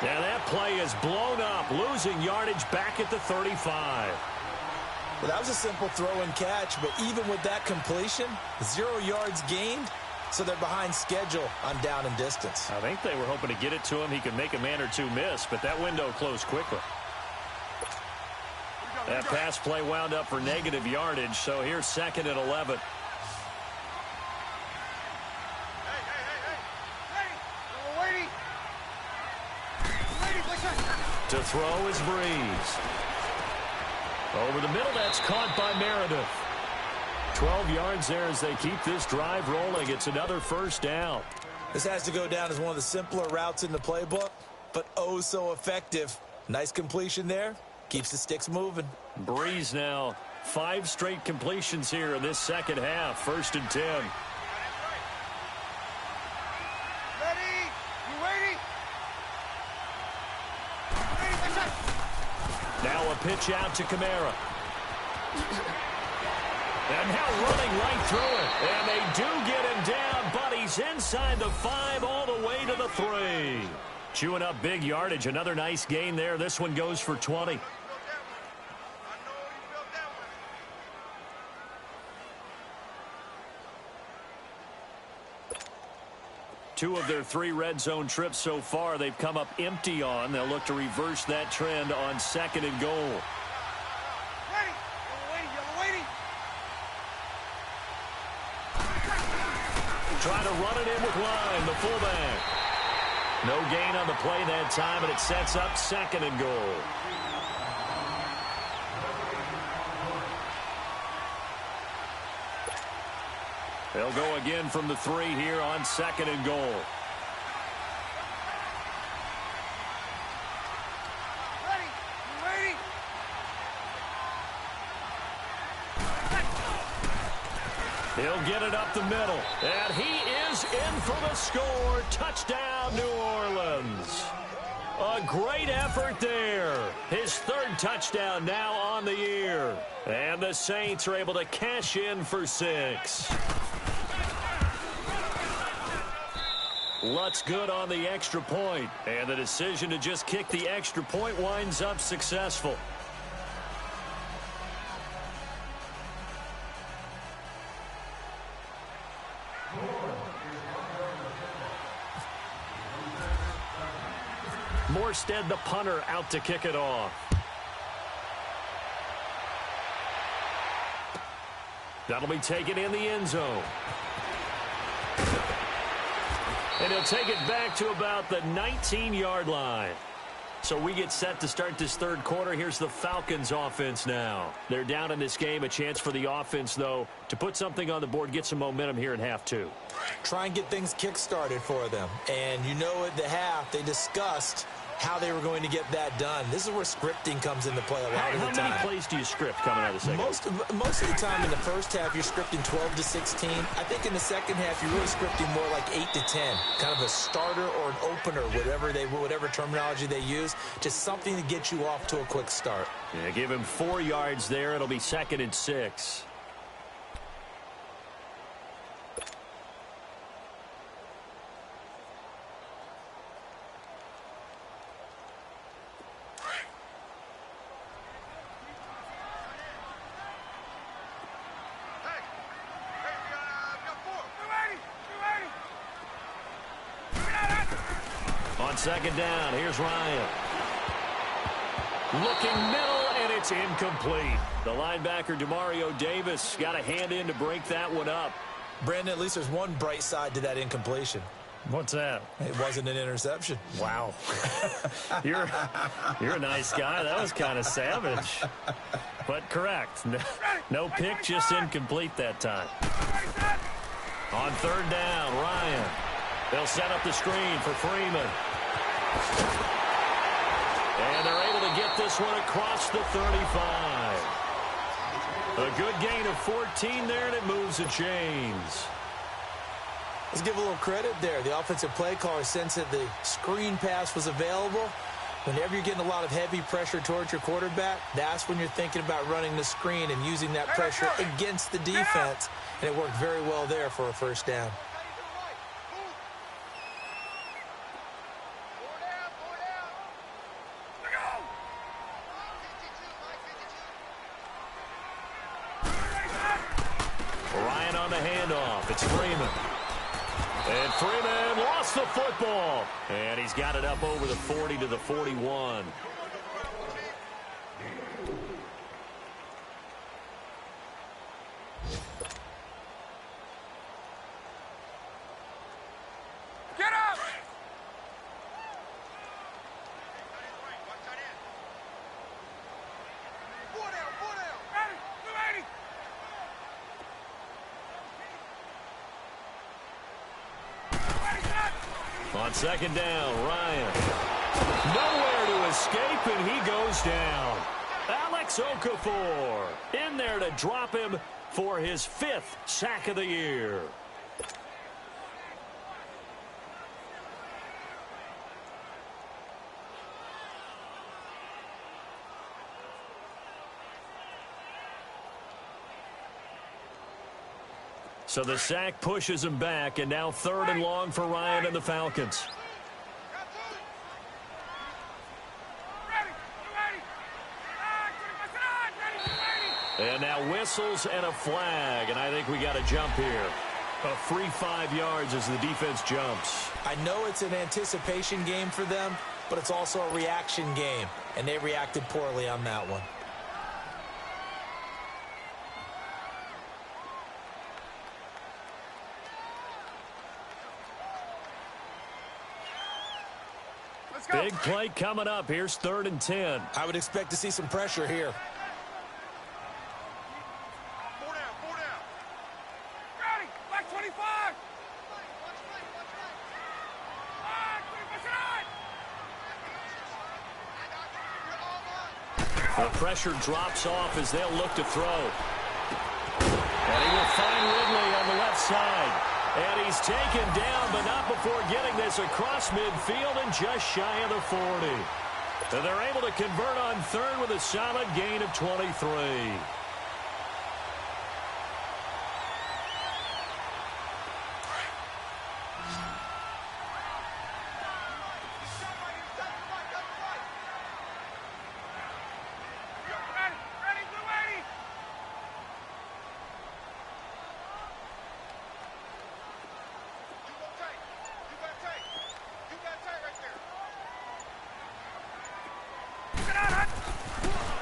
And that play is blown up, losing yardage back at the 35. Well, that was a simple throw and catch, but even with that completion, 0 yards gained, so they're behind schedule on down and distance. I think they were hoping to get it to him. He could make a man or two miss, but that window closed quickly. That pass play wound up for negative yardage, so here's 2nd and 11. To throw is Breeze. Over the middle, that's caught by Meredith. 12 yards there as they keep this drive rolling. It's another first down. This has to go down as one of the simpler routes in the playbook, but oh so effective. Nice completion there. Keeps the sticks moving. Breeze now 5 straight completions here in this second half. 1st and 10. Now a pitch out to Kamara. And now running right through it. And they do get him down, but he's inside the 5 all the way to the 3. Chewing up big yardage. Another nice gain there. This one goes for 20. Two of their 3 red zone trips so far, they've come up empty on. They'll look to reverse that trend on 2nd and goal. Trying to run it in with Line, the fullback. No gain on the play that time, and it sets up 2nd and goal. They'll go again from the 3 here on 2nd and goal. He'll get it up the middle, and he is in for the score. Touchdown, New Orleans. A great effort there. His 3rd touchdown now on the year. And the Saints are able to cash in for 6. Lutz good on the extra point, and the decision to just kick the extra point winds up successful. Morstead, the punter, out to kick it off. That'll be taken in the end zone. And he'll take it back to about the 19-yard line. So we get set to start this 3rd quarter. Here's the Falcons offense now. They're down in this game. A chance for the offense, though, to put something on the board, get some momentum here in half 2. Try and get things kick-started for them. And you know at the half, they discussed how they were going to get that done. This is where scripting comes into play a lot of the time. How many plays do you script coming out of the second? Most of the time in the first half, you're scripting 12 to 16. I think in the second half, you're really scripting more like 8 to 10. Kind of a starter or an opener, whatever terminology they use. Just something to get you off to a quick start. Yeah, give him 4 yards there. It'll be 2nd and 6. On 2nd down, here's Ryan. Looking middle, and it's incomplete. The linebacker, Demario Davis, got a hand in to break that one up. Brandon, at least there's one bright side to that incompletion. What's that? It wasn't an interception. Wow. You're a nice guy. That was kind of savage. But correct. No pick, just incomplete that time. On 3rd down, Ryan. They'll set up the screen for Freeman. And they're able to get this one across the 35. A good gain of 14 there, and it moves the chains. Let's give a little credit there. The offensive play caller sensed that the screen pass was available. Whenever you're getting a lot of heavy pressure towards your quarterback, that's when you're thinking about running the screen and using that pressure against the defense. And it worked very well there for a first down. the handoff. It's Freeman. And Freeman lost the football. And he's got it up over the 40 to the 41. Get up! Four down. Ready, 280. On second down, Ryan. Nowhere to escape, and he goes down. Alex Okafor in there to drop him for his 5th sack of the year. So the sack pushes him back, and now 3rd and long for Ryan and the Falcons. And now whistles and a flag, and I think we got a jump here. A free 5 yards as the defense jumps. I know it's an anticipation game for them, but it's also a reaction game, and they reacted poorly on that one. Big play coming up. Here's 3rd and 10. I would expect to see some pressure here. Four down. Ready, black 25. The pressure drops off as they'll look to throw. And he will find Ridley on the left side. And he's taken down, but not before getting this across midfield and just shy of the 40. And they're able to convert on 3rd with a solid gain of 23.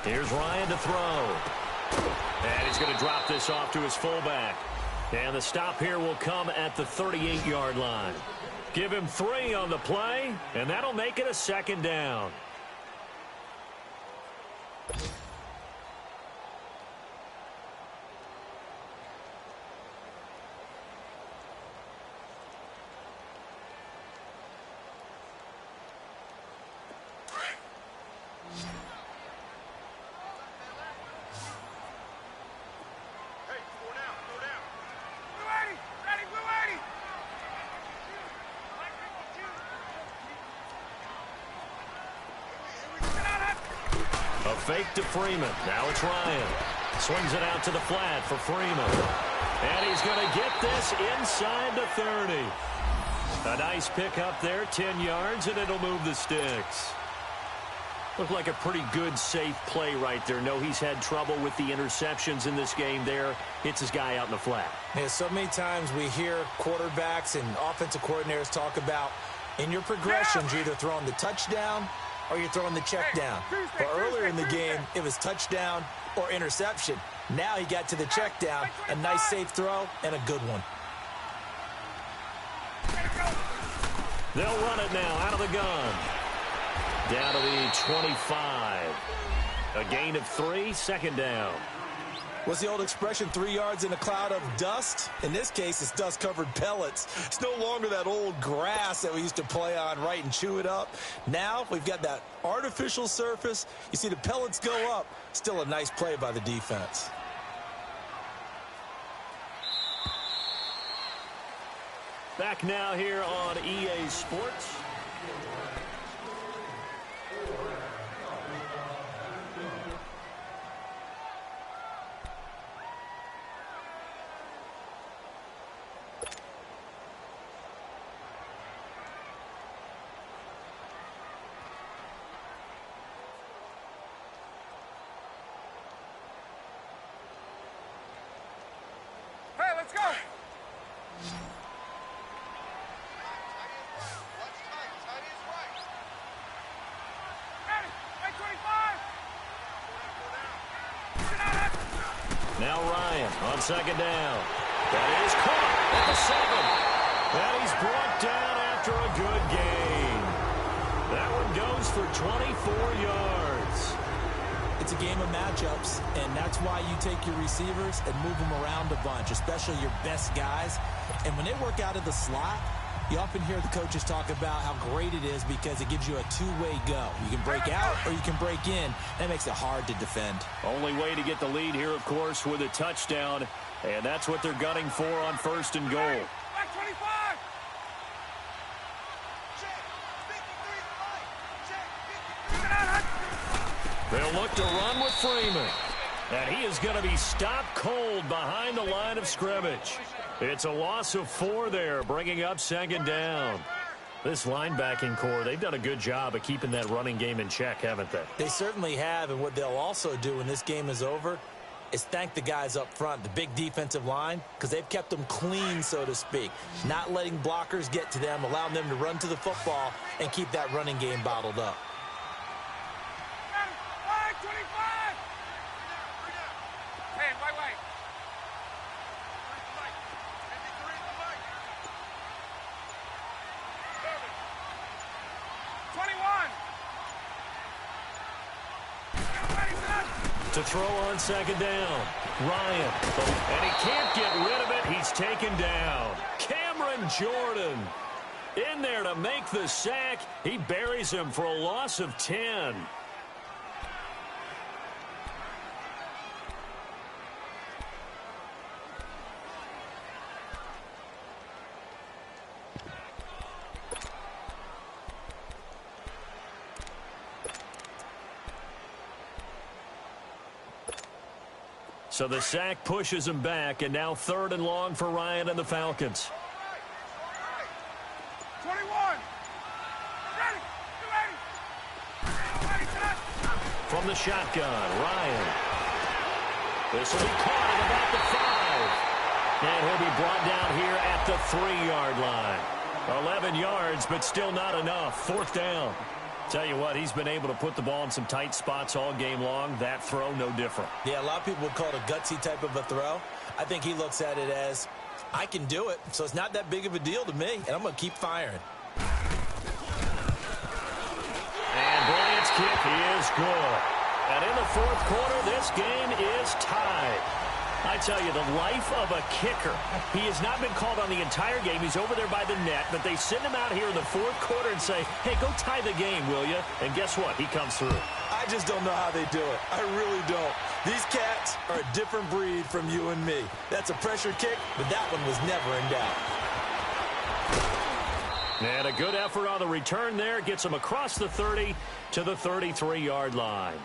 Here's Ryan to throw. And he's going to drop this off to his fullback. And the stop here will come at the 38-yard line. Give him 3 on the play, and that'll make it a 2nd down. Fake to Freeman. Now it's Ryan. Swings it out to the flat for Freeman. And he's going to get this inside the 30. A nice pickup there, 10 yards, and it'll move the sticks. Looked like a pretty good, safe play right there. No, he's had trouble with the interceptions in this game there. Hits his guy out in the flat. Yeah, so many times we hear quarterbacks and offensive coordinators talk about in your progressions, you're either throwing the touchdown or you're throwing the check down. But earlier in the game, it was touchdown or interception. Now he got to the check down, a nice safe throw, and a good one. They'll run it now out of the gun. Down to the 25. A gain of 3, 2nd down. What's the old expression, 3 yards in a cloud of dust? In this case, it's dust-covered pellets. It's no longer that old grass that we used to play on, right, and chew it up. Now we've got that artificial surface. You see the pellets go up. Still a nice play by the defense. Back now here on EA Sports. Hey, let's go. Now Ryan on second down. That is caught at the 7. And he's brought down after a good gain. That one goes for 24 yards. It's a game of matchups, and that's why you take your receivers and move them around a bunch, especially your best guys. And when they work out of the slot, you often hear the coaches talk about how great it is because it gives you a two-way go. You can break out or you can break in. That makes it hard to defend. Only way to get the lead here, of course, with a touchdown. And that's what they're gunning for on 1st and goal. Back 25. They'll look to run with Freeman. And he is going to be stopped cold behind the line of scrimmage. It's a loss of 4 there, bringing up 2nd down. This linebacking core, they've done a good job of keeping that running game in check, haven't they? They certainly have, and what they'll also do when this game is over is thank the guys up front, the big defensive line, because they've kept them clean, so to speak. Not letting blockers get to them, allowing them to run to the football and keep that running game bottled up. 25. Hey, wait. 21. To throw on 2nd down. Ryan. And he can't get rid of it. He's taken down. Cameron Jordan in there to make the sack. He buries him for a loss of 10. So the sack pushes him back, and now 3rd and long for Ryan and the Falcons. 21. Ready. 280. From the shotgun, Ryan. This will be caught at about the 5. And he'll be brought down here at the 3-yard line. 11 yards, but still not enough. 4th down. Tell you what, he's been able to put the ball in some tight spots all game long. That throw, no different. Yeah, a lot of people would call it a gutsy type of a throw. I think he looks at it as, I can do it, so it's not that big of a deal to me, and I'm going to keep firing. And Bryant's kick is good. And in the 4th quarter, this game is tied. I tell you, the life of a kicker. He has not been called on the entire game. He's over there by the net, but they send him out here in the 4th quarter and say, hey, go tie the game, will you? And guess what? He comes through. I just don't know how they do it. I really don't. These cats are a different breed from you and me. That's a pressure kick, but that one was never in doubt. And a good effort on the return there. Gets him across the 30 to the 33-yard line.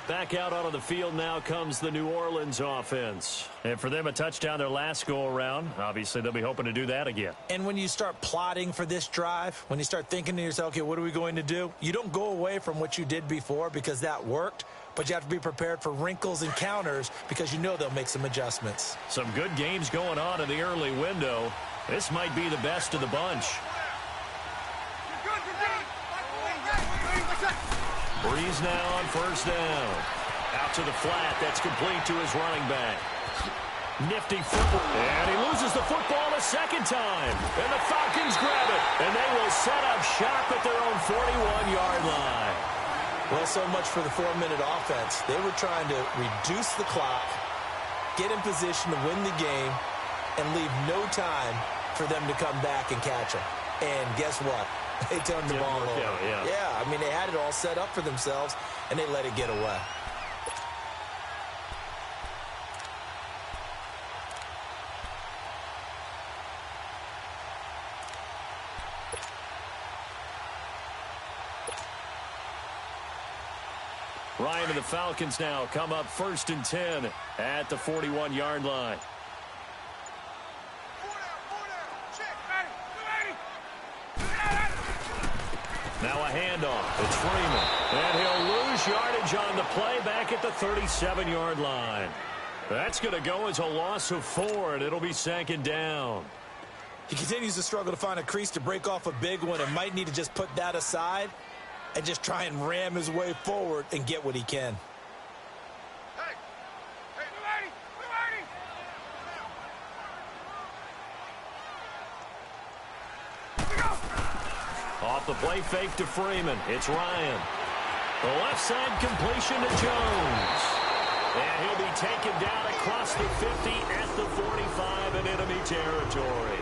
Back out onto the field now comes the New Orleans offense. And for them, a touchdown their last go-around. Obviously, they'll be hoping to do that again. And when you start plotting for this drive, when you start thinking to yourself, okay, what are we going to do? You don't go away from what you did before because that worked, but you have to be prepared for wrinkles and counters because you know they'll make some adjustments. Some good games going on in the early window. This might be the best of the bunch. Breeze now on 1st down. Out to the flat. That's complete to his running back. Nifty football. And he loses the football a 2nd time. And the Falcons grab it. And they will set up shop at their own 41-yard line. Well, so much for the 4-minute offense. They were trying to reduce the clock, get in position to win the game, and leave no time for them to come back and catch them. And guess what? They turned the ball over. Yeah, I mean, they had it all set up for themselves, and they let it get away. Ryan and the Falcons now come up 1st and 10 at the 41-yard line. Now a handoff. It's Freeman. And he'll lose yardage on the play back at the 37-yard line. That's going to go as a loss of 4, and it'll be 2nd down. He continues to struggle to find a crease to break off a big one and might need to just put that aside and just try and ram his way forward and get what he can. Hey, 280. Off the play fake to Freeman. It's Ryan. The left side completion to Jones. And he'll be taken down across the 50 at the 45 in enemy territory.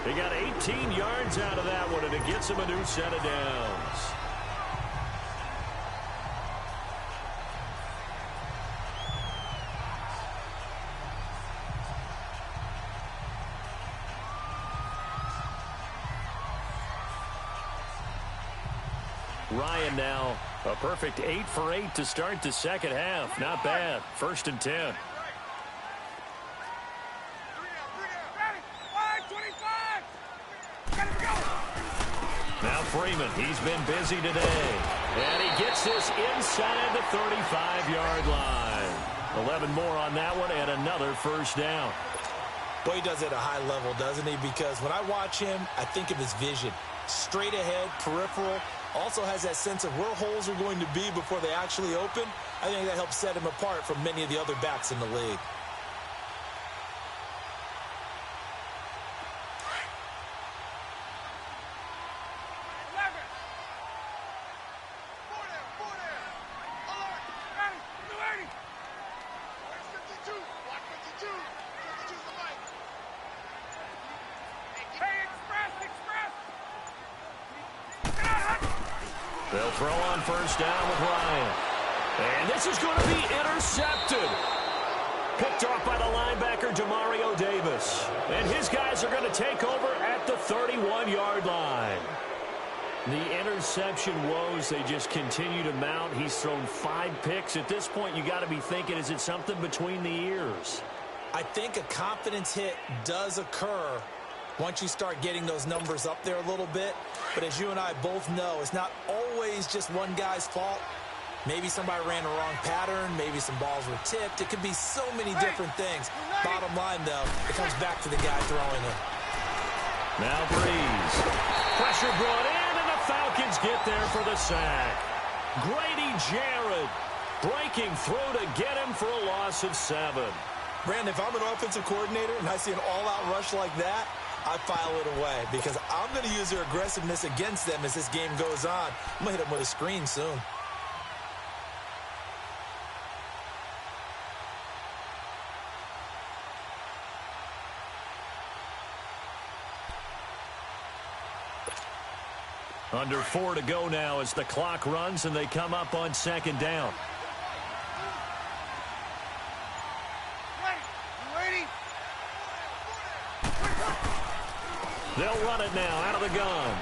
He got 18 yards out of that one, and it gets him a new set of downs. Ryan now a perfect 8 for 8 to start the second half. Not bad. 1st and 10. Now Freeman, he's been busy today. And he gets this inside the 35-yard line. 11 more on that one and another first down. Boy, he does it at a high level, doesn't he? Because when I watch him, I think of his vision. Straight ahead, peripheral. Also has that sense of where holes are going to be before they actually open. I think that helps set him apart from many of the other backs in the league. They'll throw on first down with Ryan. And this is going to be intercepted. Picked off by the linebacker, Demario Davis. And his guys are going to take over at the 31-yard line. The interception woes, they just continue to mount. He's thrown 5 picks. At this point, you got to be thinking, is it something between the ears? I think a confidence hit does occur once you start getting those numbers up there a little bit. But as you and I both know, it's not always just one guy's fault. Maybe somebody ran the wrong pattern. Maybe some balls were tipped. It could be so many different things. Bottom line, though, it comes back to the guy throwing it. Now Breeze. Pressure brought in, and the Falcons get there for the sack. Grady Jarrett breaking through to get him for a loss of 7. Brandon, if I'm an offensive coordinator and I see an all-out rush like that, I file it away because I'm going to use their aggressiveness against them as this game goes on. I'm going to hit them with a screen soon. Under 4 to go now as the clock runs and they come up on second down. They'll run it now out of the gun.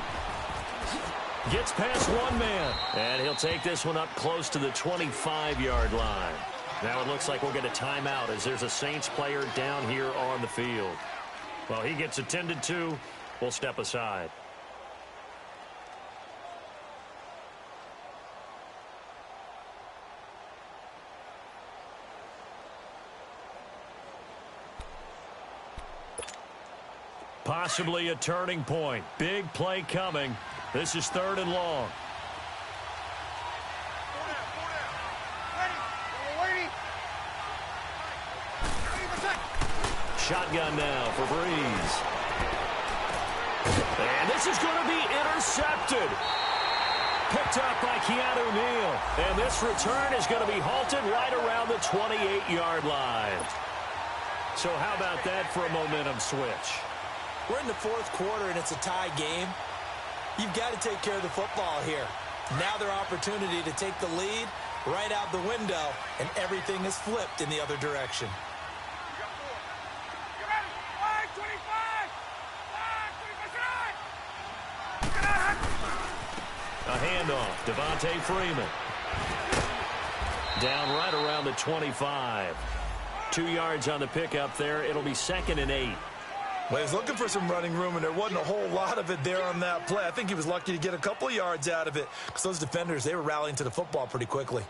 Gets past one man. And he'll take this one up close to the 25-yard line. Now it looks like we'll get a timeout as there's a Saints player down here on the field. Well, he gets attended to. We'll step aside. Possibly a turning point. Big play coming. This is 3rd and long. Shotgun now for Breeze. And this is going to be intercepted. Picked up by Keanu Neal. And this return is going to be halted right around the 28-yard line. So how about that for a momentum switch? We're in the 4th quarter, and it's a tie game. You've got to take care of the football here. Now their opportunity to take the lead right out the window, and everything is flipped in the other direction. A handoff, Devontae Freeman. Down right around the 25. 2 yards on the pickup there. It'll be 2nd and 8. Well, he's looking for some running room, and there wasn't a whole lot of it there on that play. I think he was lucky to get a couple of yards out of it because those defenders, they were rallying to the football pretty quickly.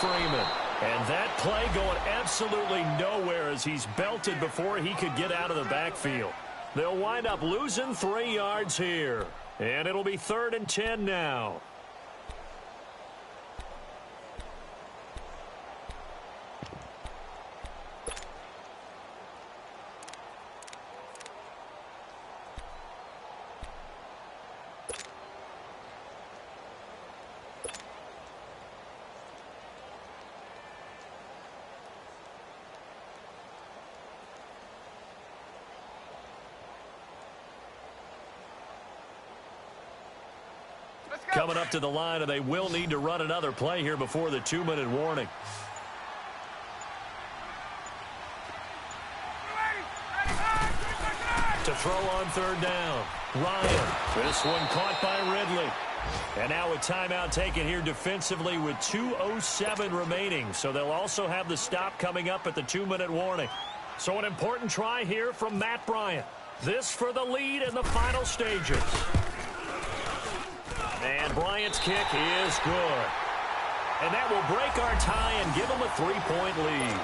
Freeman. And that play going absolutely nowhere as he's belted before he could get out of the backfield. They'll wind up losing 3 yards here. And it'll be 3rd and 10 now. Coming up to the line, and they will need to run another play here before the 2-minute warning. To throw on 3rd down. Ryan. This one caught by Ridley. And now a timeout taken here defensively with 2:07 remaining. So they'll also have the stop coming up at the 2-minute warning. So an important try here from Matt Bryant. This for the lead in the final stages. And Bryant's kick is good. And that will break our tie and give them a 3-point lead.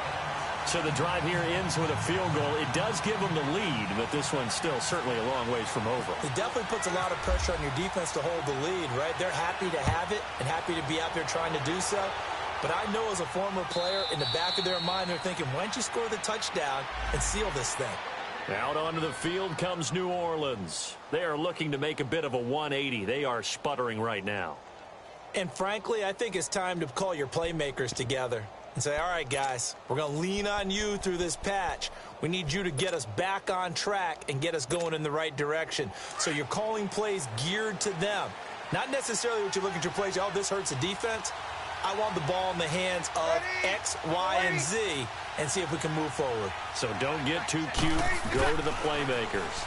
So the drive here ends with a field goal. It does give them the lead, but this one's still certainly a long ways from over. It definitely puts a lot of pressure on your defense to hold the lead, right? They're happy to have it and happy to be out there trying to do so. But I know as a former player, in the back of their mind, they're thinking, why don't you score the touchdown and seal this thing? Out onto the field comes New Orleans. They are looking to make a bit of a 180. They are sputtering right now. And frankly, I think it's time to call your playmakers together and say, all right, guys, we're going to lean on you through this patch. We need you to get us back on track and get us going in the right direction. So you're calling plays geared to them. Not necessarily what you look at your plays, oh, this hurts the defense. I want the ball in the hands of X, Y, and Z and see if we can move forward. So don't get too cute. Go to the playmakers.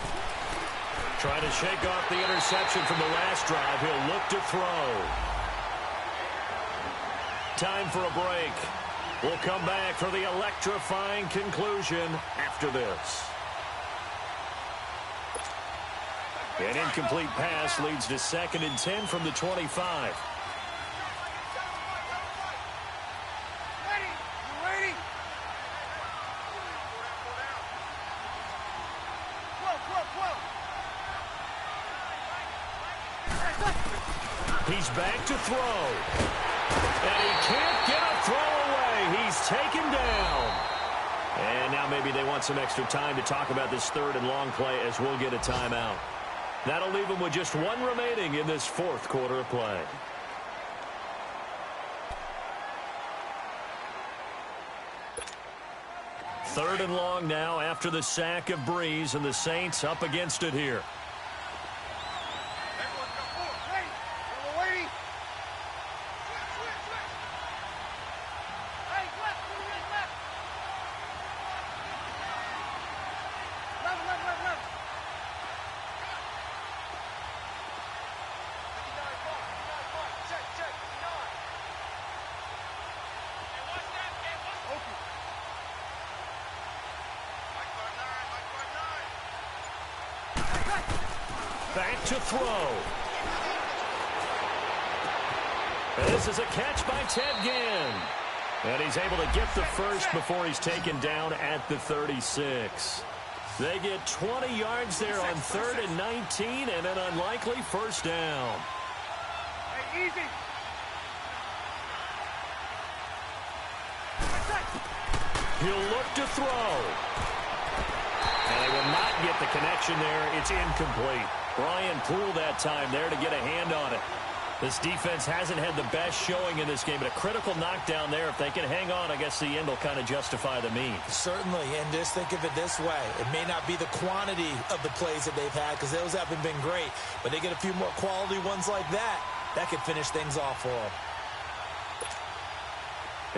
Trying to shake off the interception from the last drive. He'll look to throw. Time for a break. We'll come back for the electrifying conclusion after this. An incomplete pass leads to 2nd and 10 from the 25. He's back to throw. And he can't get a throw away. He's taken down. And now maybe they want some extra time to talk about this 3rd and long play as we'll get a timeout. That'll leave them with just 1 remaining in this 4th quarter of play. Third and long now after the sack of Breeze, and the Saints up against it here. Back to throw. And this is a catch by Ted Ginn. And he's able to get the first before he's taken down at the 36. They get 20 yards there on 3rd and 19 and an unlikely first down. Hey, easy. He'll look to throw. And they will not get the connection there. It's incomplete. Brian Poole that time there to get a hand on it. This defense hasn't had the best showing in this game, but a critical knockdown there. If they can hang on, I guess the end will kind of justify the means. Certainly, and just think of it this way. It may not be the quantity of the plays that they've had because those haven't been great, but they get a few more quality ones like that. That could finish things off for them.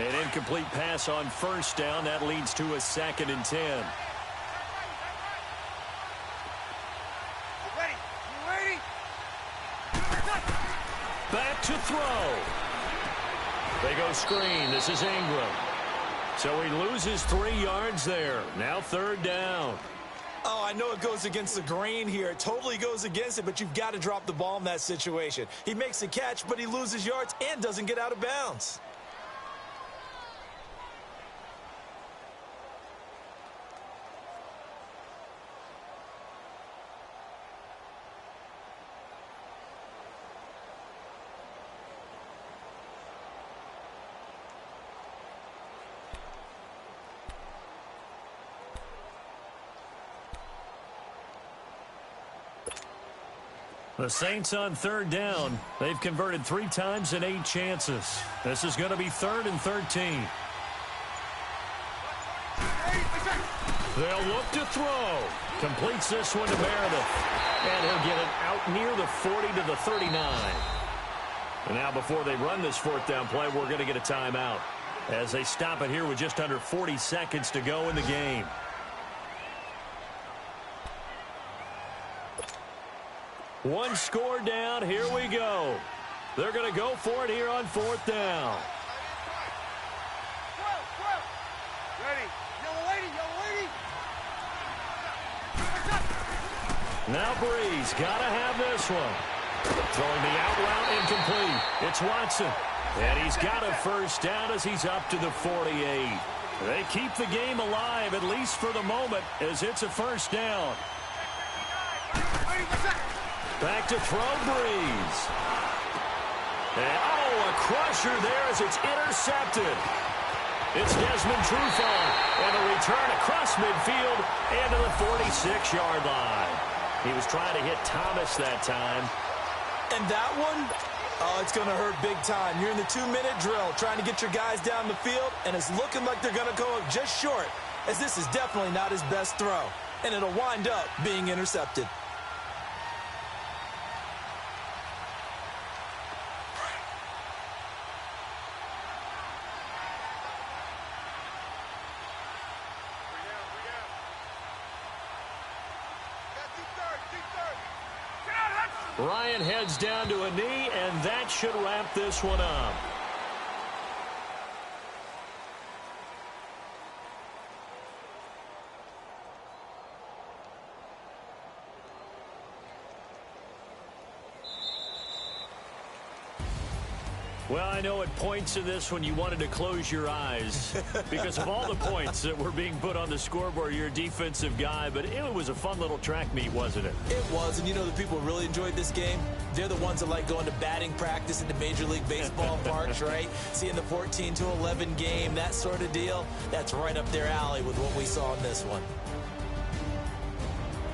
An incomplete pass on first down. That leads to a 2nd and 10. Back to throw. They go screen. This is Ingram. So he loses 3 yards there. Now 3rd down. Oh, I know it goes against the grain here. It totally goes against it, but you've got to drop the ball in that situation. He makes the catch, but he loses yards and doesn't get out of bounds. The Saints on third down. They've converted 3 times in 8 chances. This is going to be 3rd and 13. They'll look to throw. Completes this one to Meredith. And he'll get it out near the 40 to the 39. And now before they run this 4th down play, we're going to get a timeout as they stop it here with just under 40 seconds to go in the game. One score down. Here we go. They're going to go for it here on 4th down. Ready. Yellow lady, yellow lady. Now Breeze got to have this one. Throwing the out route incomplete. It's Watson. And he's got a 1st down as he's up to the 48. They keep the game alive, at least for the moment, as it's a 1st down. Back to throw Breeze. And, a crusher there as it's intercepted. It's Desmond Trufant. And a return across midfield and to the 46-yard line. He was trying to hit Thomas that time. And that one, it's going to hurt big time. You're in the 2-minute drill trying to get your guys down the field, and it's looking like they're going to go up just short, as this is definitely not his best throw. And it'll wind up being intercepted. Ryan heads down to a knee, and that should wrap this one up. Well, I know at points in this when you wanted to close your eyes because of all the points that were being put on the scoreboard. You're a defensive guy, but it was a fun little track meet, wasn't it? It was, and you know the people who really enjoyed this game? They're the ones that like going to batting practice into Major League Baseball parks, right? Seeing the 14-11 game, that sort of deal. That's right up their alley with what we saw in this one.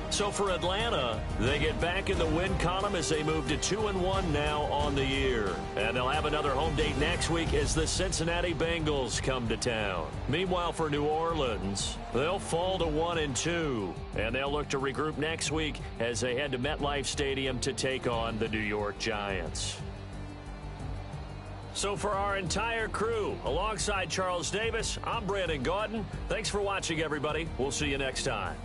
So for Atlanta, they get back in the win column as they move to 2-1 now on the year. And they'll have another home date next week as the Cincinnati Bengals come to town. Meanwhile, for New Orleans, they'll fall to 1-2. And they'll look to regroup next week as they head to MetLife Stadium to take on the New York Giants. So for our entire crew, alongside Charles Davis, I'm Brandon Gaudin. Thanks for watching, everybody. We'll see you next time.